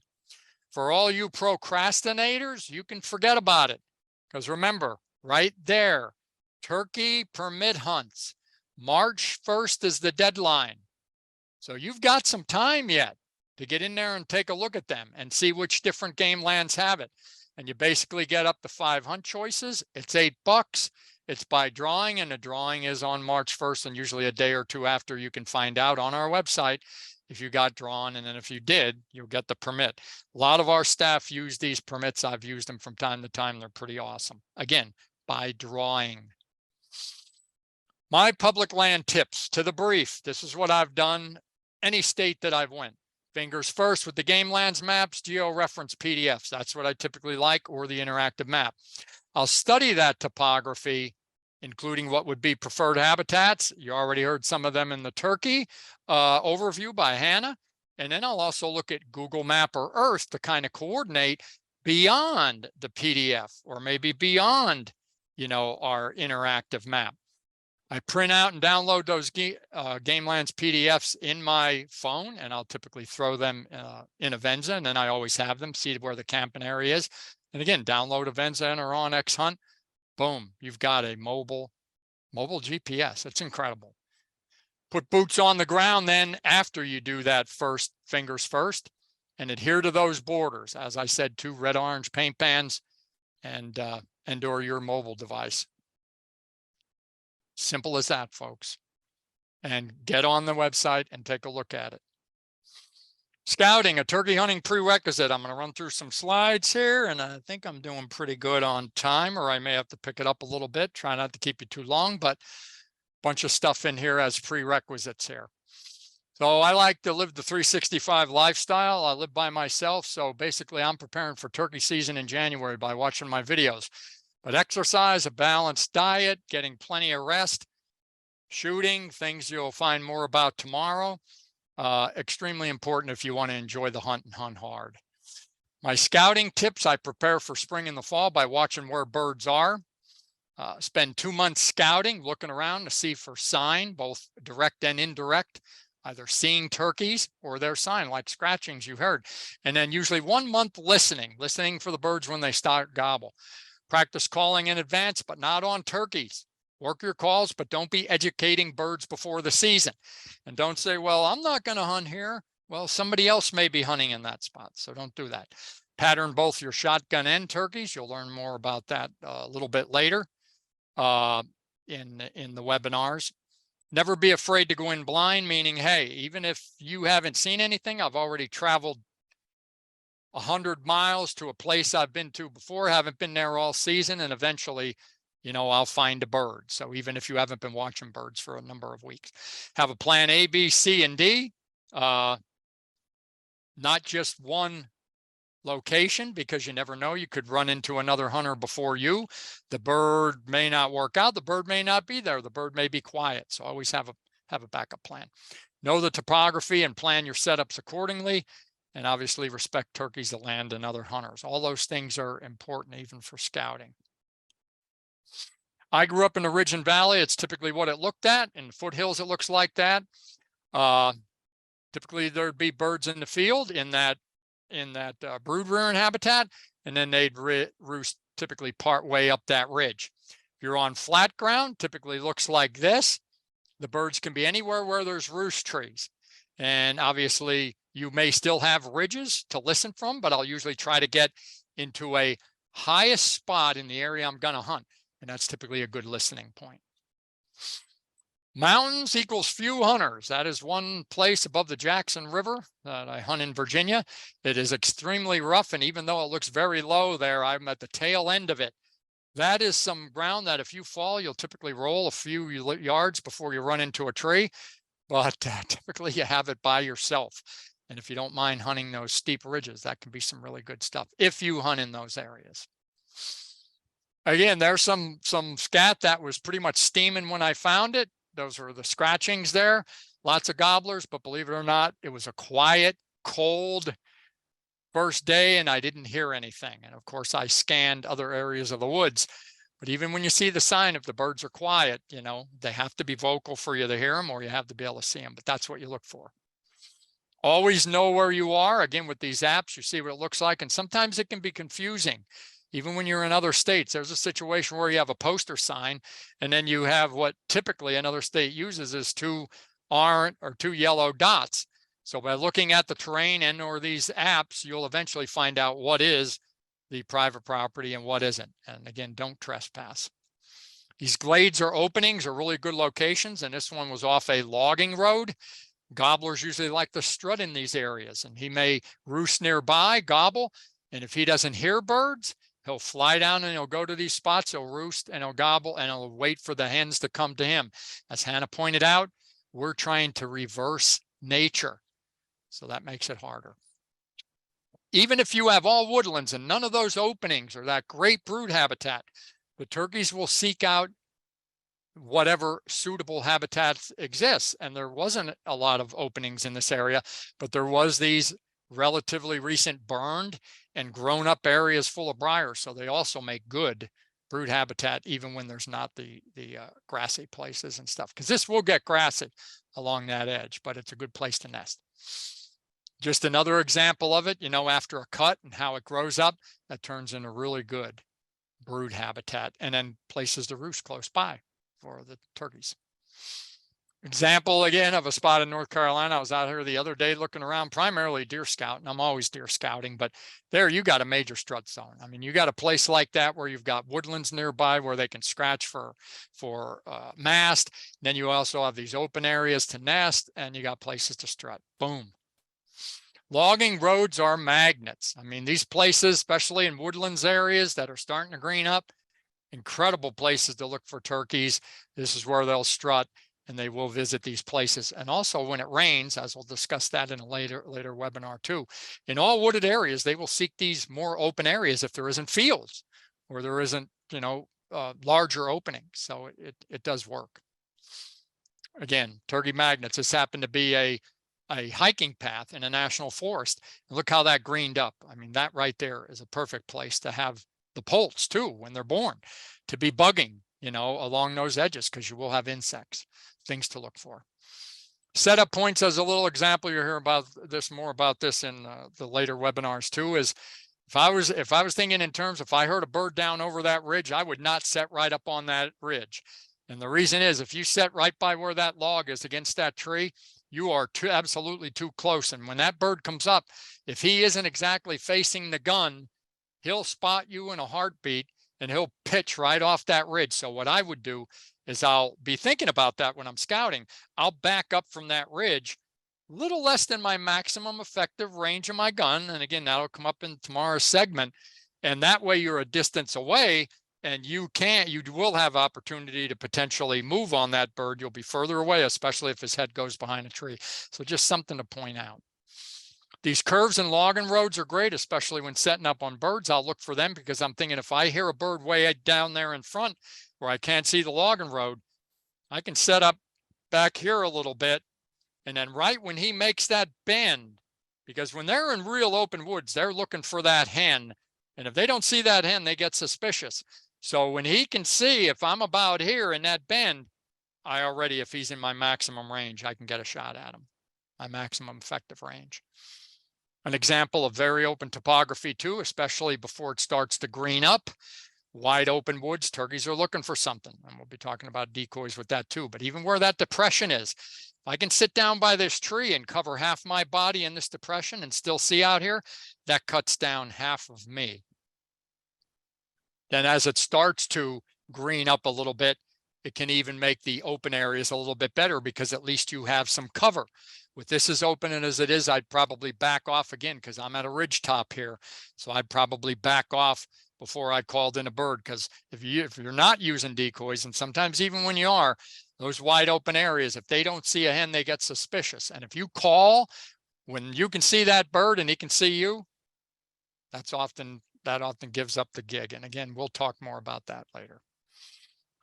For all you procrastinators, you can forget about it. Because remember, right there, turkey permit hunts. March 1st is the deadline. So you've got some time yet to get in there and take a look at them and see which different game lands have it. And you basically get up to 5 hunt choices. It's $8. It's by drawing, and the drawing is on March 1st, and usually a day or two after you can find out on our website if you got drawn. And then if you did, you'll get the permit. A lot of our staff use these permits. I've used them from time to time. They're pretty awesome. Again, by drawing. My public land tips to the brief. This is what I've done any state that I've went. Fingers first with the game lands maps, geo-reference PDFs. That's what I typically like, or the interactive map. I'll study that topography, including what would be preferred habitats. You already heard some of them in the turkey overview by Hannah. And then I'll also look at Google Map or Earth to kind of coordinate beyond the PDF, or maybe beyond, you know, our interactive map. I print out and download those Game Lands PDFs in my phone, and I'll typically throw them in Avenza, and then I always have them, see where the camping area is. And again, download Avenza and or onX Hunt, boom, you've got a mobile GPS. It's incredible. Put boots on the ground then after you do that first, fingers first, and adhere to those borders. As I said, 2 red-orange paint bands and or your mobile device. Simple as that, folks. And get on the website and take a look at it. Scouting, a turkey hunting prerequisite. I'm going to run through some slides here, and I think I'm doing pretty good on time, or I may have to pick it up a little bit. Try not to keep you too long, but a bunch of stuff in here as prerequisites here. So I like to live the 365 lifestyle. I live by myself. So basically I'm preparing for turkey season in January by watching my videos. But exercise, a balanced diet, getting plenty of rest, shooting, things you'll find more about tomorrow. Extremely important if you want to enjoy the hunt and hunt hard. My scouting tips: I prepare for spring and the fall by watching where birds are. Spend 2 months scouting, looking around to see for sign, both direct and indirect, either seeing turkeys or their sign, like scratchings you heard. And then usually 1 month listening for the birds when they start gobble. Practice calling in advance, but not on turkeys. Work your calls, but don't be educating birds before the season. And don't say, well, I'm not going to hunt here. Well, somebody else may be hunting in that spot, so don't do that. Pattern both your shotgun and turkeys. You'll learn more about that a little bit later in the webinars. Never be afraid to go in blind, meaning, hey, even if you haven't seen anything, I've already traveled 100 miles to a place I've been to before, haven't been there all season, and eventually, I'll find a bird. So even if you haven't been watching birds for a number of weeks, have a plan A, B, C, and D. Not just one location, because you never know, you could run into another hunter before you. The bird may not work out, the bird may not be there, the bird may be quiet. So always have a backup plan. Know the topography and plan your setups accordingly, and obviously respect turkeys, the land, and other hunters. All those things are important even for scouting. I grew up in the Ridge and Valley. It's typically what it looked at. In the foothills, it looks like that. Typically there'd be birds in the field in that brood rearing habitat, and then they'd roost typically part way up that ridge. If you're on flat ground, typically looks like this. The birds can be anywhere where there's roost trees. And obviously you may still have ridges to listen from, but I'll usually try to get into a highest spot in the area I'm going to hunt. And that's typically a good listening point. Mountains equals few hunters. That is one place above the Jackson River that I hunt in Virginia. It is extremely rough, and even though it looks very low there, I'm at the tail end of it. That is some ground that if you fall, you'll typically roll a few yards before you run into a tree, but typically you have it by yourself. And if you don't mind hunting those steep ridges, that can be some really good stuff if you hunt in those areas. Again, there's some scat that was pretty much steaming when I found it. Those are the scratchings there. Lots of gobblers, but believe it or not, it was a quiet, cold first day and I didn't hear anything. And of course, I scanned other areas of the woods. But even when you see the sign, if the birds are quiet, they have to be vocal for you to hear them, or you have to be able to see them. But that's what you look for. Always know where you are. Again, with these apps, you see what it looks like. And sometimes it can be confusing. Even when you're in other states, there's a situation where you have a poster sign, and then you have what typically another state uses is 2 orange or 2 yellow dots. So by looking at the terrain and or these apps, you'll eventually find out what is the private property and what isn't. And again, don't trespass. These glades or openings are really good locations, and this one was off a logging road. Gobblers usually like to strut in these areas, and he may roost nearby, gobble, and if he doesn't hear birds, he'll fly down and he'll go to these spots, he'll roost and he'll gobble, and he'll wait for the hens to come to him. As Hannah pointed out, we're trying to reverse nature. So that makes it harder. Even if you have all woodlands and none of those openings or that great brood habitat, the turkeys will seek out whatever suitable habitat exists. And there wasn't a lot of openings in this area, but there was these relatively recent burned and grown up areas full of briars. So they also make good brood habitat, even when there's not the grassy places and stuff, because this will get grassy along that edge, but it's a good place to nest. Just another example of it, after a cut and how it grows up, that turns into really good brood habitat, and then places to roost close by for the turkeys. Example again of a spot in North Carolina. I was out here the other day looking around, primarily deer scouting. I'm always deer scouting, but there you got a major strut zone. I mean, you got a place like that where you've got woodlands nearby where they can scratch for mast. Then you also have these open areas to nest, and you got places to strut. Boom. Logging roads are magnets. I mean, these places, especially in woodlands areas that are starting to green up, incredible places to look for turkeys. This is where they'll strut, and they will visit these places. And also when it rains, as we'll discuss that in a later webinar too, in all wooded areas, they will seek these more open areas if there isn't fields or there isn't, larger openings. So it does work. again, turkey magnets. This happened to be a hiking path in a national forest. And look how that greened up. I mean, that right there is a perfect place to have the poults too, when they're born, to be bugging, you know, along those edges, because you will have insects, things to look for. Setup points as a little example, you'll hear about this, more about this in the later webinars too, is if I was thinking in terms, if I heard a bird down over that ridge, I would not set right up on that ridge. And the reason is, if you set right by where that log is against that tree, you are absolutely too close. And when that bird comes up, if he isn't exactly facing the gun, he'll spot you in a heartbeat and he'll pitch right off that ridge. So what I would do is, I'll be thinking about that when I'm scouting. I'll back up from that ridge, a little less than my maximum effective range of my gun. And again, that'll come up in tomorrow's segment. And that way you're a distance away, and you will have opportunity to potentially move on that bird. You'll be further away, especially if his head goes behind a tree. So just something to point out. These curves and logging roads are great, especially when setting up on birds. I'll look for them because I'm thinking, if I hear a bird way down there in front where I can't see the logging road, I can set up back here a little bit. And then right when he makes that bend, because when they're in real open woods, they're looking for that hen. And if they don't see that hen, they get suspicious. So when he can see, if I'm about here in that bend, if he's in my maximum range, I can get a shot at him, my maximum effective range. An example of very open topography too, especially before it starts to green up, wide open woods, turkeys are looking for something. And we'll be talking about decoys with that too. But even where that depression is, if I can sit down by this tree and cover half my body in this depression and still see out here, that cuts down half of me. Then as it starts to green up a little bit, it can even make the open areas a little bit better, because at least you have some cover. With this as open and as it is, I'd probably back off again, because I'm at a ridge top here. So I'd probably back off before I called in a bird, because if you're not using decoys, and sometimes even when you are, those wide open areas, if they don't see a hen, they get suspicious. And if you call when you can see that bird and he can see you, that often gives up the gig. And again, we'll talk more about that later.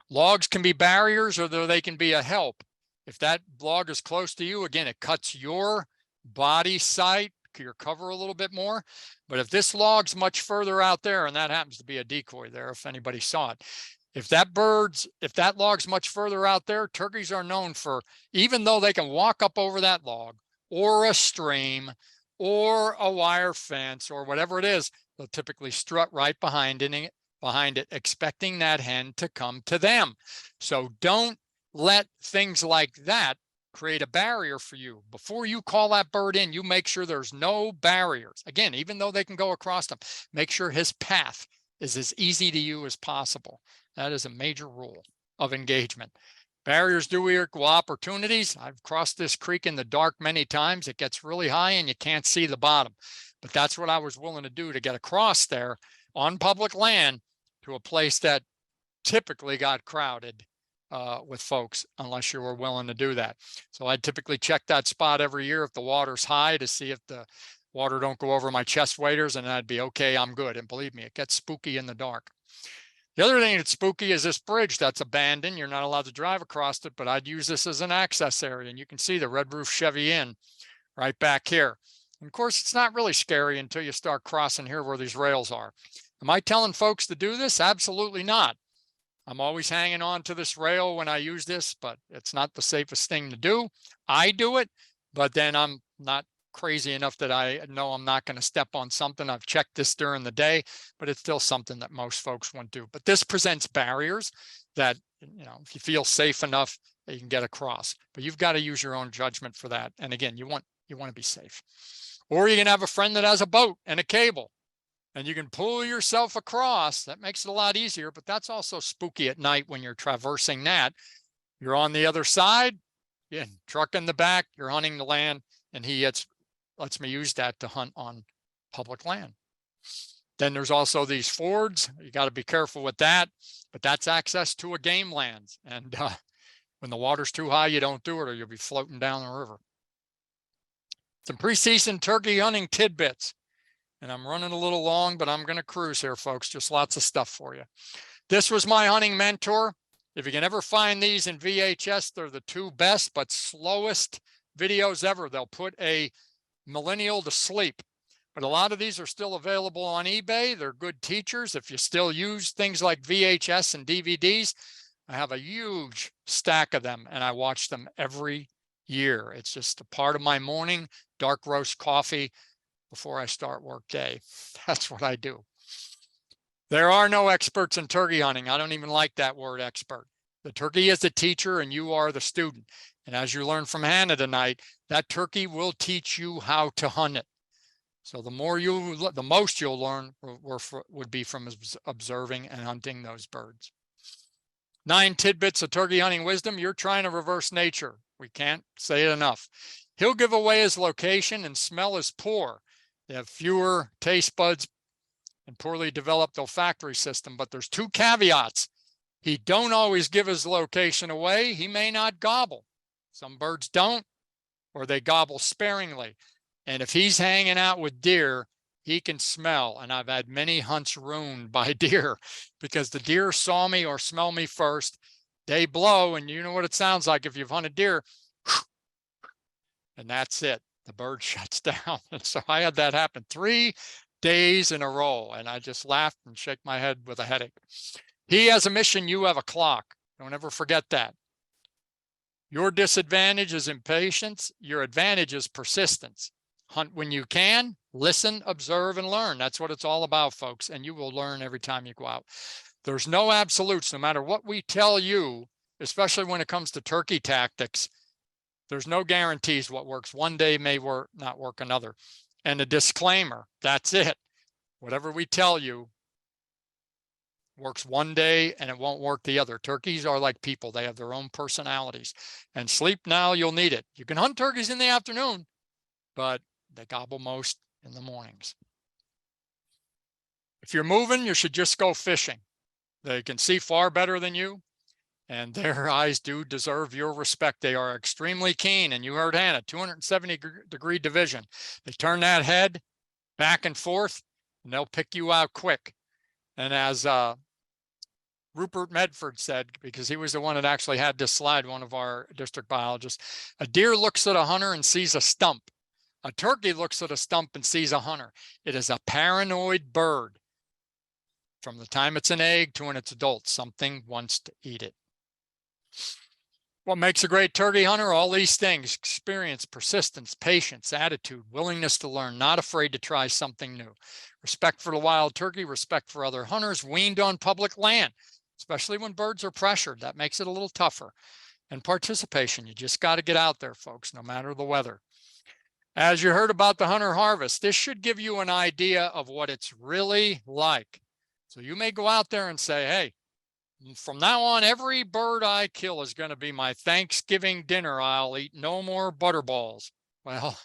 Logs can be barriers, or they can be a help. If that log is close to you, again, it cuts your body sight, your cover a little bit more. But if this log's much further out there, and that happens to be a decoy there, if anybody saw it, if that log's much further out there, turkeys are known for, even though they can walk up over that log or a stream or a wire fence or whatever it is, they'll typically strut right behind it, expecting that hen to come to them. So don't let things like that create a barrier for you. Before you call that bird in, you make sure there's no barriers. Again, even though they can go across them, make sure his path is as easy to you as possible. That is a major rule of engagement. Barriers do equal opportunities. I've crossed this creek in the dark many times. It gets really high and you can't see the bottom. But that's what I was willing to do to get across there on public land to a place that typically got crowded with folks, unless you were willing to do that. So I'd typically check that spot every year if the water's high, to see if the water don't go over my chest waders, and I'd be okay, I'm good. And believe me, it gets spooky in the dark. The other thing that's spooky is this bridge that's abandoned. You're not allowed to drive across it, but I'd use this as an access area. And you can see the Red Roof Chevy Inn right back here. And of course, it's not really scary until you start crossing here where these rails are. Am I telling folks to do this? Absolutely not. I'm always hanging on to this rail when I use this, but it's not the safest thing to do. I do it, but then I'm not crazy enough that I know I'm not going to step on something. I've checked this during the day, but it's still something that most folks won't do. But this presents barriers that, you know, if you feel safe enough, you can get across. But you've got to use your own judgment for that. And again, you want to be safe. Or you can have a friend that has a boat and a cable, and you can pull yourself across. That makes it a lot easier, but that's also spooky at night when you're traversing that. You're on the other side, truck in the back, you're hunting the land, and he lets me use that to hunt on public land. Then there's also these fords. You got to be careful with that, but that's access to a game lands. And when the water's too high, you don't do it, or you'll be floating down the river. Some preseason turkey hunting tidbits. And I'm running a little long, but I'm going to cruise here, folks. Just lots of stuff for you. This was my hunting mentor. If you can ever find these in VHS, they're the two best but slowest videos ever. They'll put a millennial to sleep. But a lot of these are still available on eBay. They're good teachers. If you still use things like VHS and DVDs, I have a huge stack of them and I watch them every year. It's just a part of my morning dark roast coffee before I start work day. That's what I do. There are no experts in turkey hunting. I don't even like that word expert. The turkey is the teacher and you are the student. And as you learn from Hannah tonight, that turkey will teach you how to hunt it. So the most you'll learn would be from observing and hunting those birds. 9 tidbits of turkey hunting wisdom. You're trying to reverse nature. We can't say it enough. He'll give away his location and smell is poor. They have fewer taste buds and poorly developed olfactory system, but there's 2 caveats. He don't always give his location away. He may not gobble. Some birds don't, or they gobble sparingly. And if he's hanging out with deer, he can smell. And I've had many hunts ruined by deer because the deer saw me or smell me first. They blow, and you know what it sounds like if you've hunted deer. And that's it. The bird shuts down. And so I had that happen 3 days in a row. And I just laughed and shake my head with a headache. He has a mission. You have a clock. Don't ever forget that. Your disadvantage is impatience. Your advantage is persistence. Hunt when you can, listen, observe, and learn. That's what it's all about, folks. And you will learn every time you go out. There's no absolutes. No matter what we tell you, especially when it comes to turkey tactics, there's no guarantees what works. One day may not work another. And a disclaimer, that's it. Whatever we tell you works one day and it won't work the other. Turkeys are like people. They have their own personalities. And sleep now, you'll need it. You can hunt turkeys in the afternoon, but they gobble most in the mornings. If you're moving, you should just go fishing. They can see far better than you, and their eyes do deserve your respect. They are extremely keen, and you heard Hannah, 270-degree division. They turn that head back and forth, and they'll pick you out quick. And as Rupert Medford said, because he was the one that actually had this slide, one of our district biologists, a deer looks at a hunter and sees a stump. A turkey looks at a stump and sees a hunter. It is a paranoid bird. From the time it's an egg to when it's adult, something wants to eat it. What makes a great turkey hunter? All these things: experience, persistence, patience, attitude, willingness to learn, not afraid to try something new. Respect for the wild turkey, respect for other hunters, weaned on public land, especially when birds are pressured. That makes it a little tougher. And participation. You just got to get out there, folks, no matter the weather. As you heard about the hunter harvest, this should give you an idea of what it's really like. So you may go out there and say, hey, from now on, every bird I kill is going to be my Thanksgiving dinner. I'll eat no more butterballs. Well,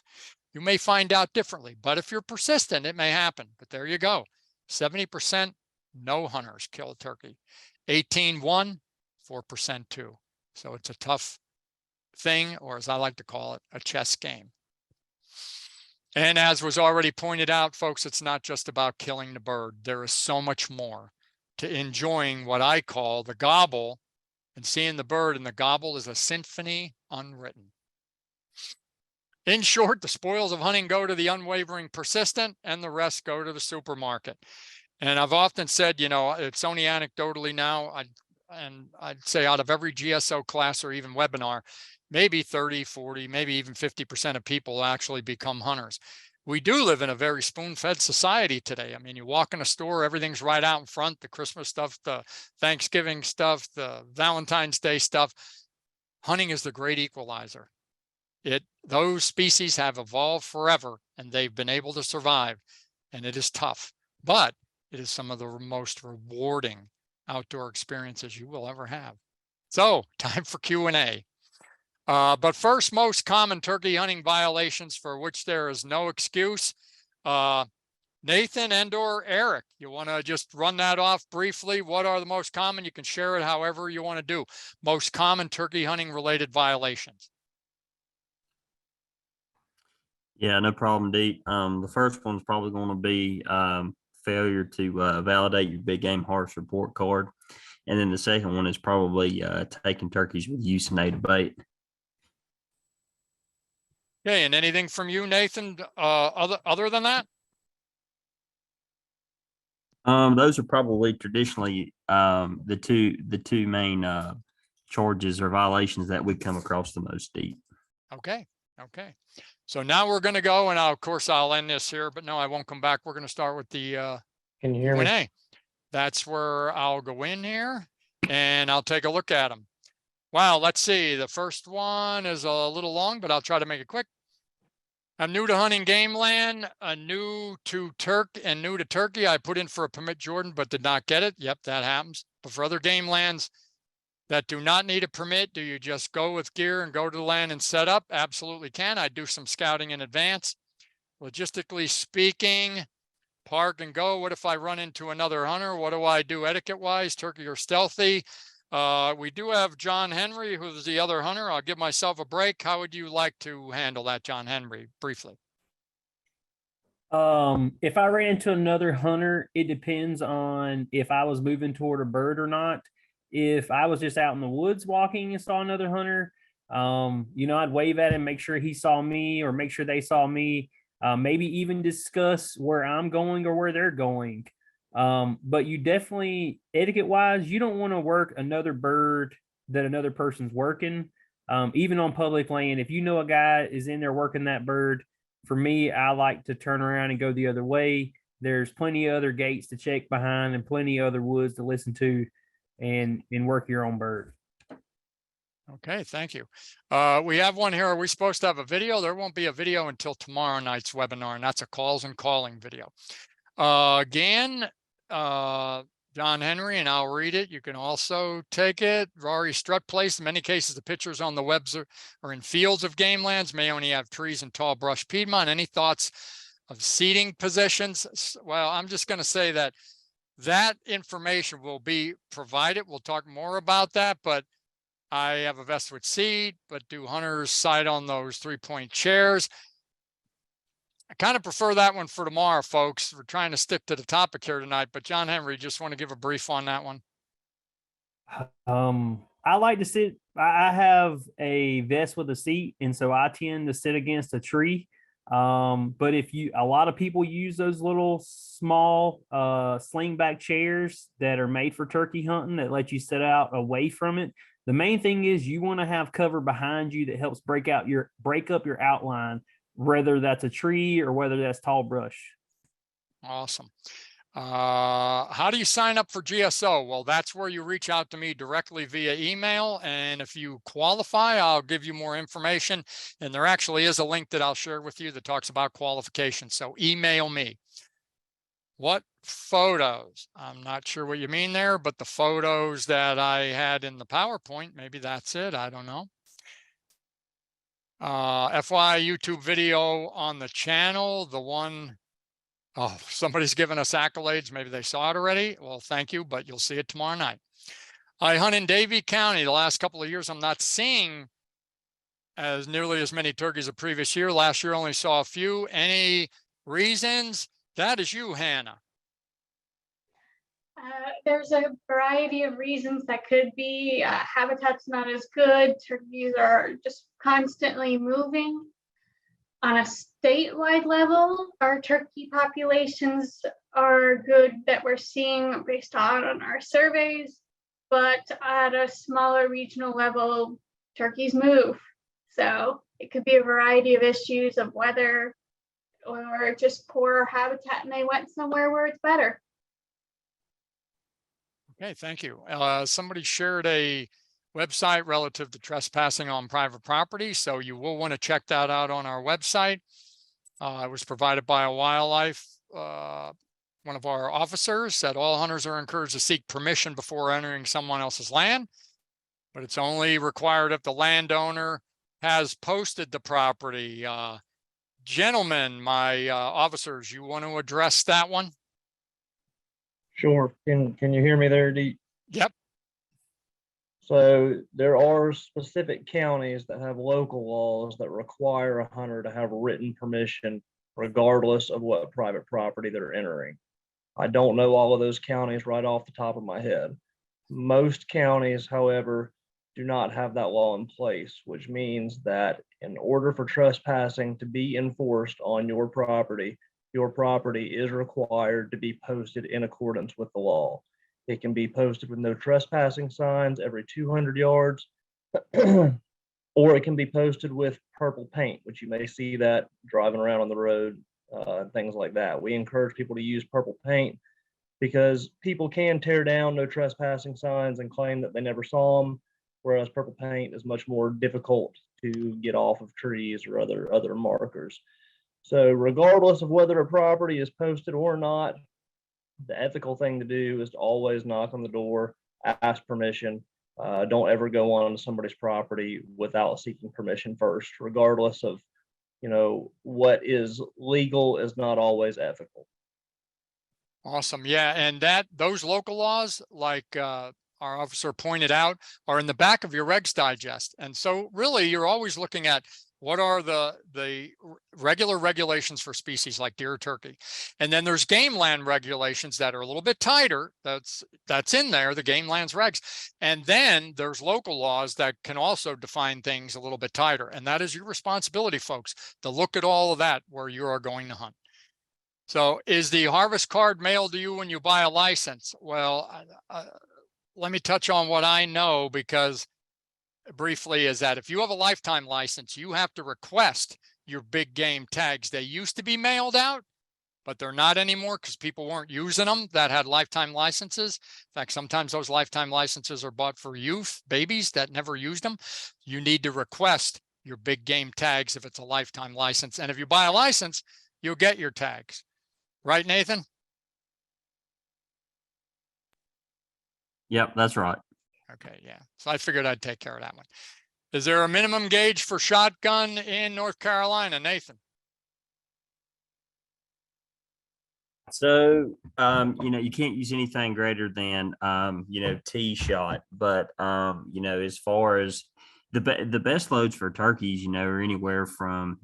you may find out differently, but if you're persistent, it may happen. But there you go. 70% no hunters kill a turkey. 18 won, 4% two. So it's a tough thing, or as I like to call it, a chess game. And as was already pointed out, folks, it's not just about killing the bird. There is so much more to enjoying what I call the gobble, and seeing the bird, and the gobble is a symphony unwritten. In short, the spoils of hunting go to the unwavering persistent, and the rest go to the supermarket. And I've often said, you know, it's only anecdotally now, I'd say out of every GSO class or even webinar, maybe 30, 40, maybe even 50% of people actually become hunters. We do live in a very spoon-fed society today. I mean, you walk in a store, everything's right out in front, the Christmas stuff, the Thanksgiving stuff, the Valentine's Day stuff. Hunting is the great equalizer. Those species have evolved forever, and they've been able to survive, and it is tough, but it is some of the most rewarding outdoor experiences you will ever have. So, time for Q&A. But first, most common turkey hunting violations for which there is no excuse. Nathan and/or Eric, you want to just run that off briefly? What are the most common? You can share it however you want to do. Most common turkey hunting related violations. Yeah, no problem, Deep. The first one's probably going to be failure to validate your big game harvest report card. And then the second one is probably taking turkeys with use of native bait. Okay, and anything from you, Nathan, other than that? Those are probably traditionally the two main charges or violations that we come across the most deep. Okay, okay. So now we're gonna go, and of course I'll end this here, but no, I won't come back. We're gonna start with the Can you hear me? Q&A. That's where I'll go in here and I'll take a look at them. Wow, let's see. The first one is a little long, but I'll try to make it quick. I'm new to hunting game land, new to turkey. I put in for a permit, Jordan, but did not get it. Yep, that happens. But for other game lands that do not need a permit, do you just go with gear and go to the land and set up? Absolutely can. I do some scouting in advance. Logistically speaking, park and go. What if I run into another hunter? What do I do etiquette wise, turkey or stealthy? We do have John Henry, who's the other hunter. I'll give myself a break. How would you like to handle that, John Henry, briefly? If I ran into another hunter, it depends on if I was moving toward a bird or not. If I was just out in the woods walking and saw another hunter, I'd wave at him, make sure he saw me or make sure they saw me. Maybe even discuss where I'm going or where they're going. But you definitely, etiquette wise, you don't want to work another bird that another person's working. Even on public land, if you know a guy is in there working that bird, for me, I like to turn around and go the other way. There's plenty of other gates to check behind and plenty of other woods to listen to and work your own bird. Okay, thank you. We have one here. Are we supposed to have a video? There won't be a video until tomorrow night's webinar, and that's a calls and calling video. Again, John Henry, and I'll read it. You can also take it. Rory Strut Place. In many cases, the pictures on the webs are in fields of game lands, may only have trees and tall brush. Piedmont, any thoughts of seating positions? Well, I'm just going to say that information will be provided. We'll talk more about that, but I have a Vestwood seat, but do hunters side on those 3-point chairs? I kind of prefer that one for tomorrow, folks. We're trying to stick to the topic here tonight, but John Henry, just want to give a brief on that one. I like to sit, I have a vest with a seat, and so I tend to sit against a tree. But a lot of people use those little small slingback chairs that are made for turkey hunting that let you sit out away from it. The main thing is you want to have cover behind you that helps break up your outline, whether that's a tree or whether that's tall brush. Awesome. How do you sign up for GSO? Well, that's where you reach out to me directly via email. And if you qualify, I'll give you more information. And there actually is a link that I'll share with you that talks about qualification. So email me. What photos? I'm not sure what you mean there, but the photos that I had in the PowerPoint, maybe that's it. I don't know. FYI YouTube video on the channel, the one, oh, somebody's given us accolades. Maybe they saw it already. Well, thank you, but you'll see it tomorrow night. I hunt in Davie County. The last couple of years, I'm not seeing as nearly as many turkeys the previous year. Last year, only saw a few. Any reasons? That is you, Hannah. There's a variety of reasons that could be. Habitat's not as good. Turkeys are just constantly moving. On a statewide level, our turkey populations are good that we're seeing based on our surveys, but at a smaller regional level, turkeys move. So it could be a variety of issues of weather or just poor habitat, and they went somewhere where it's better. Okay, thank you. Somebody shared a website relative to trespassing on private property, so you will want to check that out on our website. It was provided by a wildlife, one of our officers said all hunters are encouraged to seek permission before entering someone else's land, but it's only required if the landowner has posted the property. Gentlemen, my officers, you want to address that one? Sure. Can you hear me there, Deep? Yep. So there are specific counties that have local laws that require a hunter to have written permission regardless of what private property they're entering. I don't know all of those counties right off the top of my head. Most counties, however, do not have that law in place, which means that in order for trespassing to be enforced on your property is required to be posted in accordance with the law. It can be posted with no trespassing signs every 200 yards, or it can be posted with purple paint, which you may see that driving around on the road, things like that. We encourage people to use purple paint because people can tear down no trespassing signs and claim that they never saw them, whereas purple paint is much more difficult to get off of trees or other markers. So regardless of whether a property is posted or not, the ethical thing to do is to always knock on the door, ask permission. Don't ever go on somebody's property without seeking permission first, regardless of, what is legal is not always ethical. Awesome. Yeah. And those local laws, like our officer pointed out, are in the back of your Regs Digest. And so really you're always looking at what are the regular regulations for species like deer or turkey. And then there's game land regulations that are a little bit tighter. That's in there, the game lands regs. And then there's local laws that can also define things a little bit tighter. And that is your responsibility, folks, to look at all of that where you are going to hunt. So is the harvest card mailed to you when you buy a license? Well, let me touch on what I know, because briefly is that if you have a lifetime license, you have to request your big game tags. They used to be mailed out, but they're not anymore because people weren't using them that had lifetime licenses. In fact, sometimes those lifetime licenses are bought for youth, babies that never used them. You need to request your big game tags if it's a lifetime license. And if you buy a license, you'll get your tags. Right, Nathan? Yep, that's right. Okay, yeah. So I figured I'd take care of that one. Is there a minimum gauge for shotgun in North Carolina, Nathan? So, you can't use anything greater than, T shot, but, as far as the best loads for turkeys, are anywhere from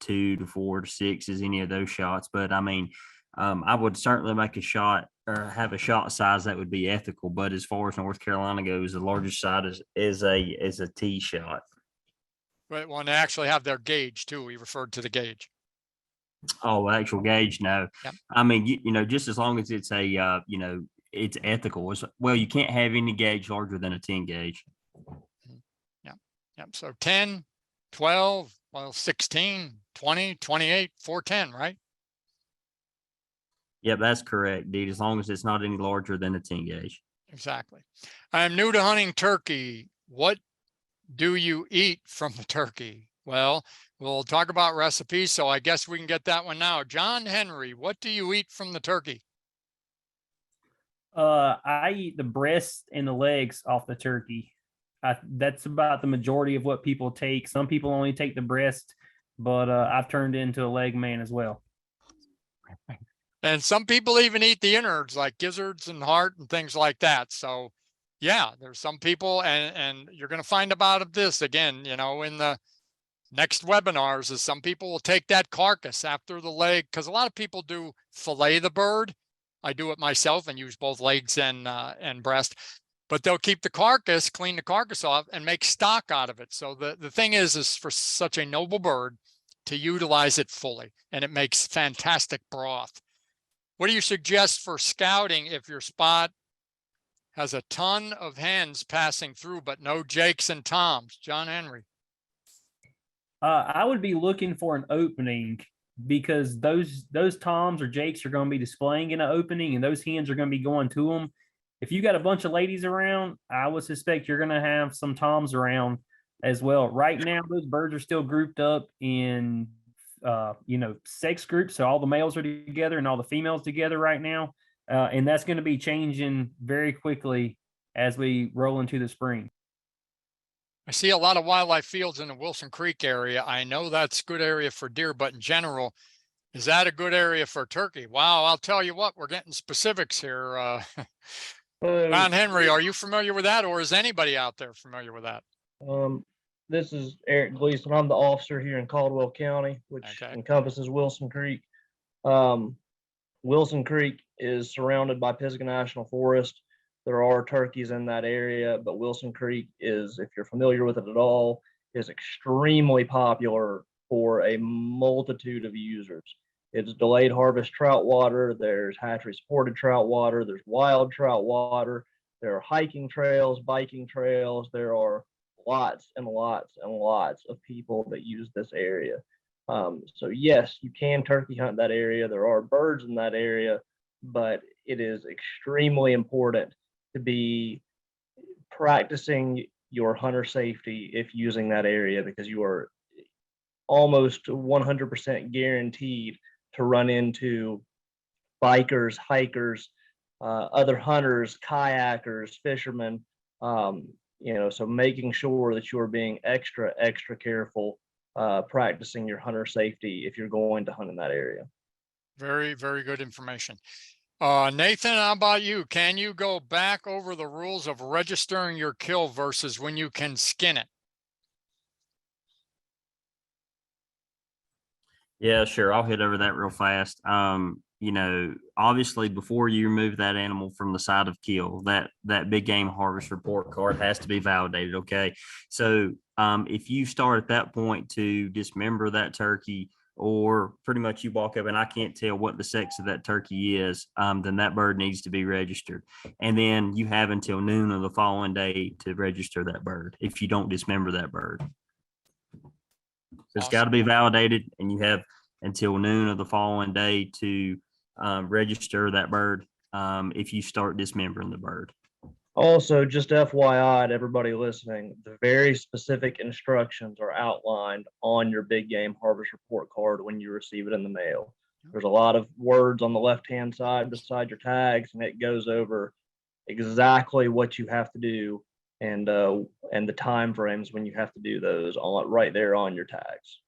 2 to 4 to 6 is any of those shots. But I mean, I would certainly make a shot or have a shot size that would be ethical. But as far as North Carolina goes, the largest size is a T shot. Right, well, they actually have their gauge too. We referred to the gauge. Oh, actual gauge? No. Yep. I mean, just as long as it's it's ethical. Well, you can't have any gauge larger than a 10 gauge. Yep. So 10, 12, 16, 20, 28, 410, right? Yep, that's correct, dude. As long as it's not any larger than a 10 gauge. Exactly. I'm new to hunting turkey. What do you eat from the turkey? Well, we'll talk about recipes, so I guess we can get that one now. John Henry, what do you eat from the turkey? I eat the breast and the legs off the turkey. That's about the majority of what people take. Some people only take the breast, but I've turned into a leg man as well. And some people even eat the innards like gizzards and heart and things like that. So yeah, there's some people, and you're going to find about this again, in the next webinars, is some people will take that carcass after the leg, because a lot of people do fillet the bird. I do it myself and use both legs and breast, but they'll keep the carcass, clean the carcass off, and make stock out of it. So the thing is for such a noble bird to utilize it fully, and it makes fantastic broth. What do you suggest for scouting if your spot has a ton of hens passing through, but no Jakes and Toms? John Henry. I would be looking for an opening, because those Toms or Jakes are going to be displaying in an opening, and those hens are going to be going to them. If you got a bunch of ladies around, I would suspect you're going to have some Toms around as well. Right now, those birds are still grouped up in sex groups. So all the males are together and all the females together right now. And that's going to be changing very quickly as we roll into the spring. I see a lot of wildlife fields in the Wilson Creek area. I know that's a good area for deer, but in general, is that a good area for turkey? Wow, I'll tell you what, we're getting specifics here. John Henry, are you familiar with that, or is anybody out there familiar with that? This is Eric Gleason. I'm the officer here in Caldwell County, which encompasses Wilson Creek. Wilson Creek is surrounded by Pisgah National Forest. There are turkeys in that area, but Wilson Creek is, if you're familiar with it at all, is extremely popular for a multitude of users. It's delayed harvest trout water, there's hatchery supported trout water, there's wild trout water, there are hiking trails, biking trails, there are lots and lots and lots of people that use this area. So yes, you can turkey hunt that area. There are birds in that area, but it is extremely important to be practicing your hunter safety if using that area, because you are almost 100% guaranteed to run into bikers, hikers, other hunters, kayakers, fishermen. So making sure that you are being extra careful, practicing your hunter safety if you're going to hunt in that area. Very, very good information. Nathan, how about you? Can you go back over the rules of registering your kill versus when you can skin it? Yeah, sure. I'll hit over that real fast. Obviously before you remove that animal from the site of kill, that big game harvest report card has to be validated. Okay. So if you start at that point to dismember that turkey, or pretty much you walk up and I can't tell what the sex of that turkey is, then that bird needs to be registered. And then you have until noon of the following day to register that bird if you don't dismember that bird. It's got to be validated, and you have until noon of the following day to register that bird if you start dismembering the bird. Also, just FYI to everybody listening, the very specific instructions are outlined on your big game harvest report card when you receive it in the mail. There's a lot of words on the left-hand side beside your tags, and it goes over exactly what you have to do and the time frames when you have to do those, all right there on your tags.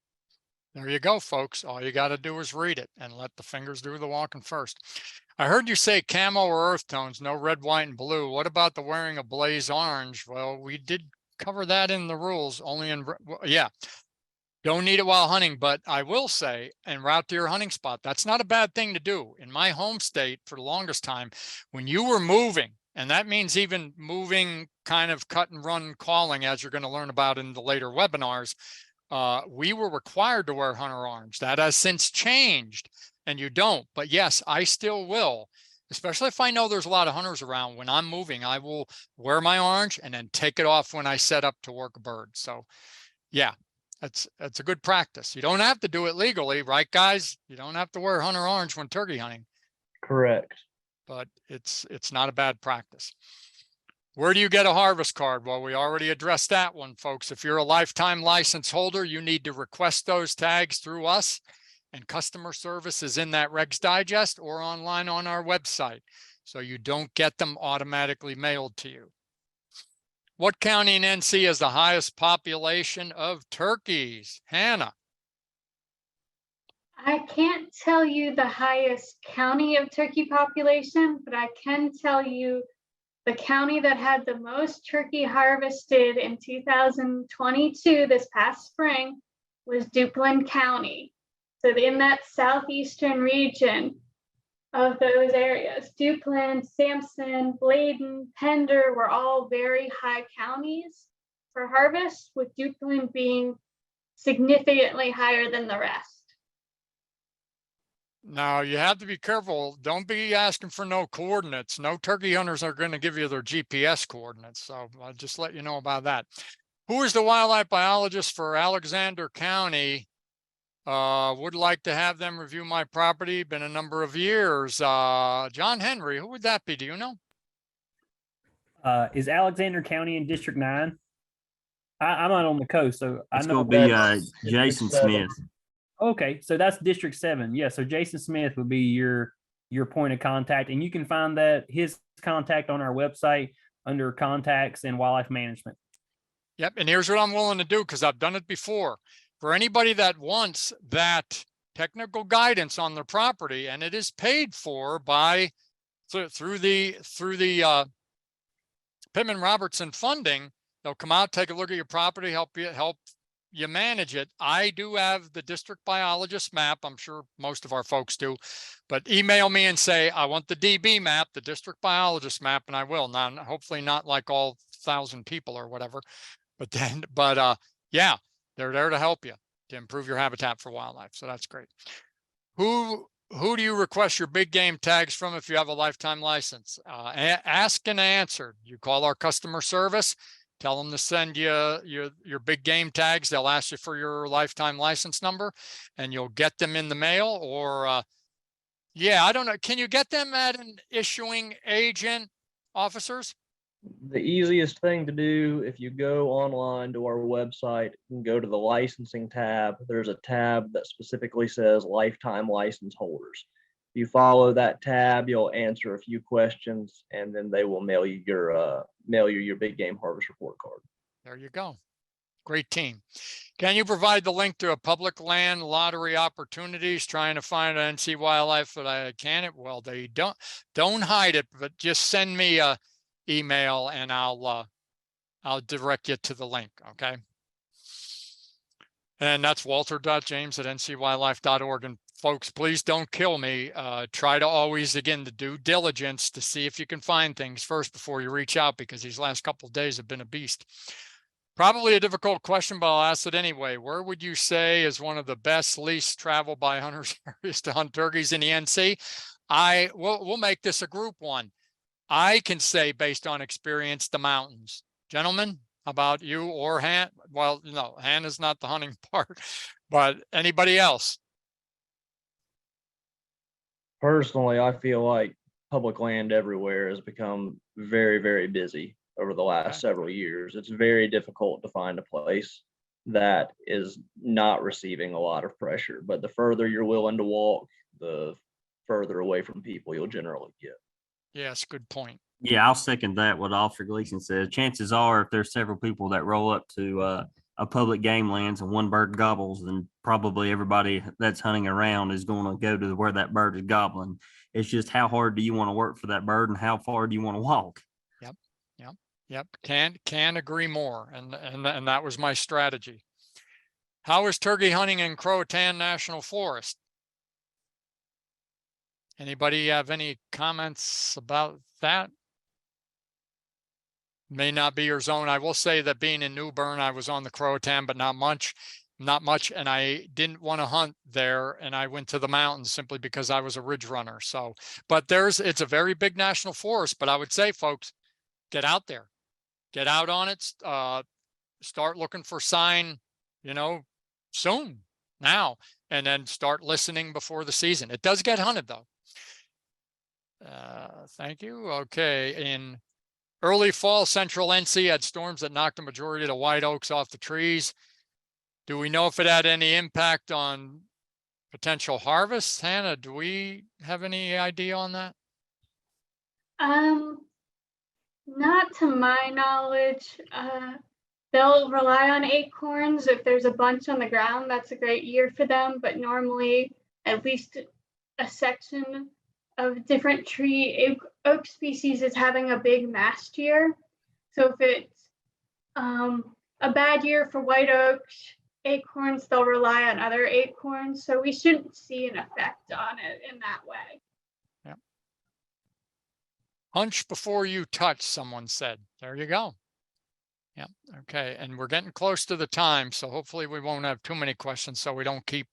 There you go, folks. All you got to do is read it and let the fingers do the walking first. I heard you say camo or earth tones, no red, white, and blue. What about the wearing a blaze orange? Well, we did cover that in the rules, only in, yeah. Don't need it while hunting, but I will say, en route to your hunting spot, that's not a bad thing to do. In my home state for the longest time, when you were moving, and that means even moving kind of cut and run calling, as you're going to learn about in the later webinars, we were required to wear hunter orange. That has since changed, and you don't. But yes, I still will, especially if I know there's a lot of hunters around. When I'm moving, I will wear my orange and then take it off when I set up to work a bird. So yeah, that's a good practice. You don't have to do it legally, right, guys? You don't have to wear hunter orange when turkey hunting. Correct. But it's not a bad practice. Where do you get a harvest card? Well, we already addressed that one, folks. If you're a lifetime license holder, you need to request those tags through us, and customer service is in that Regs Digest or online on our website. So you don't get them automatically mailed to you. What county in NC has the highest population of turkeys? Hannah. I can't tell you the highest county of turkey population, but I can tell you the county that had the most turkey harvested in 2022, this past spring, was Duplin County. So in that southeastern region of those areas, Duplin, Sampson, Bladen, Pender were all very high counties for harvest, with Duplin being significantly higher than the rest. Now you have to be careful. Don't be asking for no coordinates. No turkey hunters are going to give you their GPS coordinates. So I'll just let you know about that. Who is the wildlife biologist for Alexander County? Would like to have them review my property. Been a number of years. John Henry, who would that be? Do you know? Is Alexander County in District 9? I'm not on the coast, so It's I know. going to be That's Jason District 7. Smith. Okay, so that's District 7. Yeah, so Jason Smith would be your point of contact, and you can find his contact on our website under contacts and wildlife management. Yep. And here's what I'm willing to do, because I've done it before. For anybody that wants that technical guidance on their property, and it is paid for by through the Pittman Robertson funding, they'll come out, take a look at your property, help you manage it. I do have the district biologist map. I'm sure most of our folks do, but email me and say, I want the DB map, the district biologist map, and I will. Not hopefully not like all 1,000 people or whatever, but then, yeah, they're there to help you to improve your habitat for wildlife. So that's great. Who do you request your big game tags from if you have a lifetime license? Ask and answer. You call our customer service, tell them to send you your big game tags. They'll ask you for your lifetime license number and you'll get them in the mail or, yeah, I don't know. Can you get them at an issuing agent, officers? The easiest thing to do, if you go online to our website and go to the licensing tab, there's a tab that specifically says lifetime license holders. You follow that tab, you'll answer a few questions, and then they will mail you your big game harvest report card. There you go. Great team. Can you provide the link to a public land lottery opportunities? Trying to find an NC Wildlife that I can it. Well, they don't hide it, but just send me a email and I'll direct you to the link. Okay. And that's walter.james@ncwildlife.org. And folks, please don't kill me. Try to always, again, the due diligence to see if you can find things first before you reach out, because these last couple of days have been a beast. Probably a difficult question, but I'll ask it anyway. Where would you say is one of the best least traveled by hunters areas to hunt turkeys in the NC? We'll make this a group one. I can say based on experience, the mountains. Gentlemen, how about you or Han? Well, no, Han is not the hunting part, but anybody else? Personally, I feel like public land everywhere has become very, very busy over the last several years. It's very difficult to find a place that is not receiving a lot of pressure, but the further you're willing to walk, the further away from people you'll generally get. Yes, good point. Yeah, I'll second that. What Officer Gleason says. Chances are, if there's several people that roll up to a public game lands and one bird gobbles, then probably everybody that's hunting around is going to go to where that bird is gobbling. It's just how hard do you want to work for that bird and how far do you want to walk? Yep. Can agree more. And that was my strategy. How is turkey hunting in Croatan National Forest? Anybody have any comments about that? May not be your zone. I will say that being in New Bern, I was on the Croatan, but not much. And I didn't want to hunt there. And I went to the mountains simply because I was a ridge runner. So, but it's a very big national forest, but I would say, folks, get out there, get out on it, start looking for sign, soon now, and then start listening before the season. It does get hunted though. Thank you. Okay. In early fall, central NC had storms that knocked the majority of the white oaks off the trees. Do we know if it had any impact on potential harvests? Hannah, do we have any idea on that? Not to my knowledge. They'll rely on acorns. If there's a bunch on the ground, that's a great year for them. But normally, at least a section of different tree oak species is having a big mast year. So if it's a bad year for white oaks, acorns, they'll rely on other acorns. So we shouldn't see an effect on it in that way. Yep. Hunch before you touch, someone said. There you go. Yep. Okay. And we're getting close to the time, so hopefully we won't have too many questions so we don't keep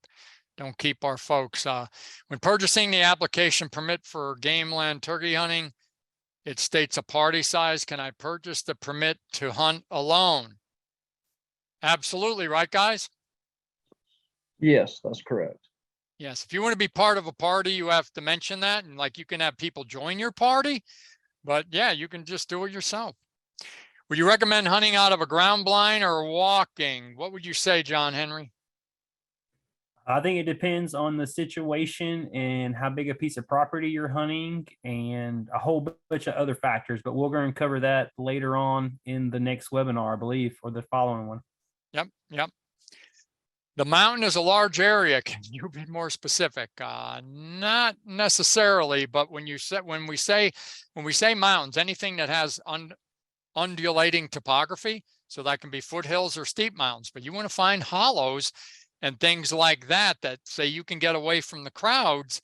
our folks. When purchasing the application permit for game land turkey hunting, it states a party size. Can I purchase the permit to hunt alone? Absolutely, right, guys? Yes, that's correct. Yes. If you want to be part of a party, you have to mention that. And like you can have people join your party, but yeah, you can just do it yourself. Would you recommend hunting out of a ground blind or walking? What would you say, John Henry? I think it depends on the situation and how big a piece of property you're hunting and a whole bunch of other factors, but we're going to cover that later on in the next webinar, I believe, or the following one. Yep. The mountain is a large area. Can you be more specific? Not necessarily, but when we say mountains, anything that has undulating topography, So that can be foothills or steep mountains, but you want to find hollows and things like that, that say you can get away from the crowds.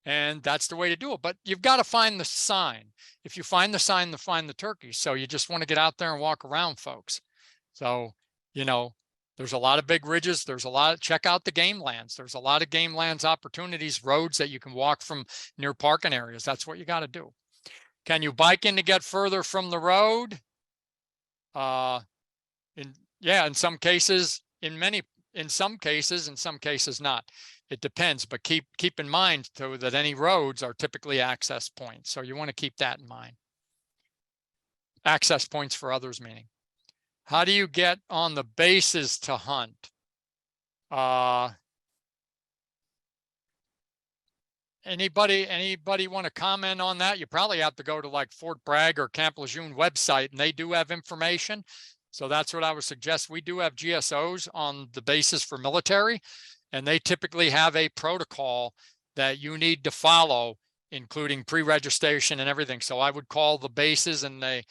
And that's the way to do it. But you've got to find the sign. If you find the sign, to find the turkeys. So you just want to get out there and walk around, folks. So, you know, there's a lot of big ridges. There's a lot of, check out the game lands. There's a lot of game lands opportunities, roads that you can walk from near parking areas. That's what you got to do. Can you bike in to get further from the road? In some cases, in some cases not. It depends, but keep in mind too that any roads are typically access points. So you want to keep that in mind. Access points for others, meaning. How do you get on the bases to hunt? Anybody want to comment on that? You probably have to go to like Fort Bragg or Camp Lejeune website, and they do have information. So that's what I would suggest. We do have GSOs on the bases for military, and they typically have a protocol that you need to follow, including pre-registration and everything. So I would call the bases and they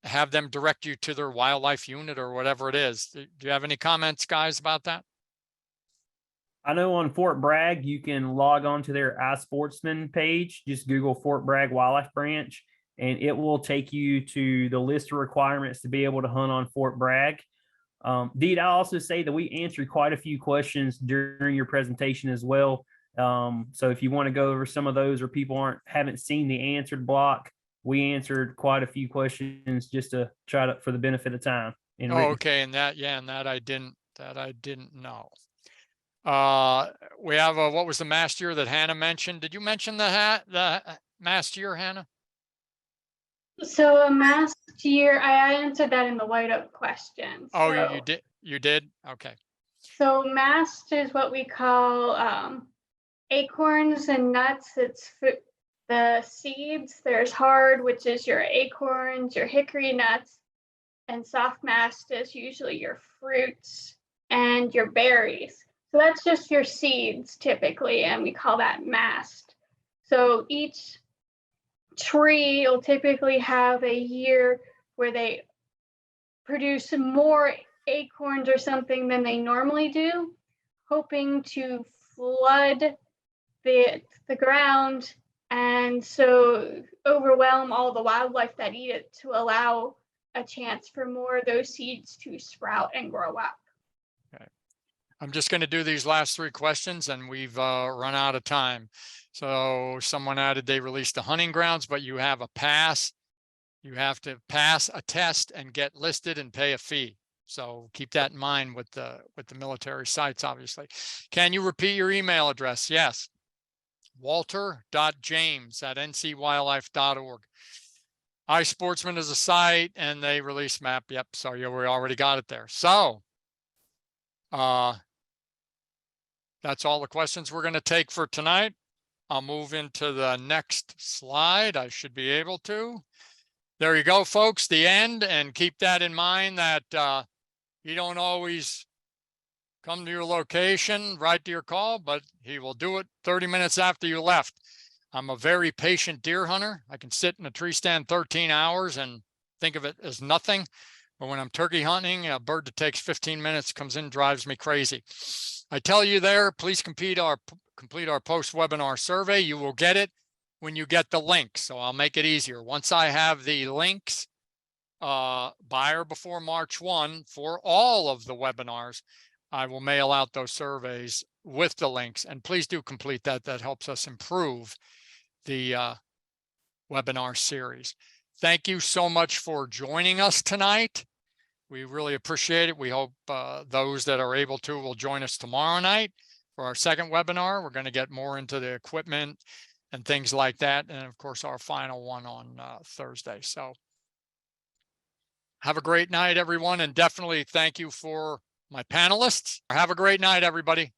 have them direct you to their wildlife unit or whatever it is. Do you have any comments, guys, about that? I know on Fort Bragg, you can log on to their iSportsman page. Just Google Fort Bragg Wildlife Branch, and it will take you to the list of requirements to be able to hunt on Fort Bragg. Deed, I'll also say that we answered quite a few questions during your presentation as well. So if you want to go over some of those, or people haven't seen the answered block, we answered quite a few questions just to try to, for the benefit of time. Oh, okay. And that I didn't know. We have what was the mast deer that Hannah mentioned? Did you mention the mast deer, Hannah? So a mast deer, I answered that in the white oak question. Oh, So- you did? You did? Okay. So mast is what we call acorns and nuts. It's the seeds. There's hard, which is your acorns, your hickory nuts, and soft mast is usually your fruits and your berries. So that's just your seeds typically, and we call that mast. So each tree will typically have a year where they produce more acorns or something than they normally do, hoping to flood the ground and so overwhelm all the wildlife that eat it to allow a chance for more of those seeds to sprout and grow up. I'm just going to do these last three questions and we've run out of time. So someone added they released the hunting grounds, but you have a pass. You have to pass a test and get listed and pay a fee. So keep that in mind with the military sites, obviously. Can you repeat your email address? Yes. walter.james@ncwildlife.org. iSportsman is a site and they release map. Yep. So we already got it there. So that's all the questions we're going to take for tonight. I'll move into the next slide. I should be able to. There you go, folks, the end. And keep that in mind that you don't always come to your location, right to your call, but he will do it 30 minutes after you left. I'm a very patient deer hunter. I can sit in a tree stand 13 hours and think of it as nothing. But when I'm turkey hunting, a bird that takes 15 minutes comes in, drives me crazy. I tell you there, please complete our post-webinar survey. You will get it when you get the link. So I'll make it easier. Once I have the links by or before March 1 for all of the webinars, I will mail out those surveys with the links. And please do complete that. That helps us improve the webinar series. Thank you so much for joining us tonight. We really appreciate it. We hope those that are able to will join us tomorrow night for our second webinar. We're going to get more into the equipment and things like that. And of course, our final one on Thursday. So have a great night, everyone. And definitely thank you for my panelists. Have a great night, everybody.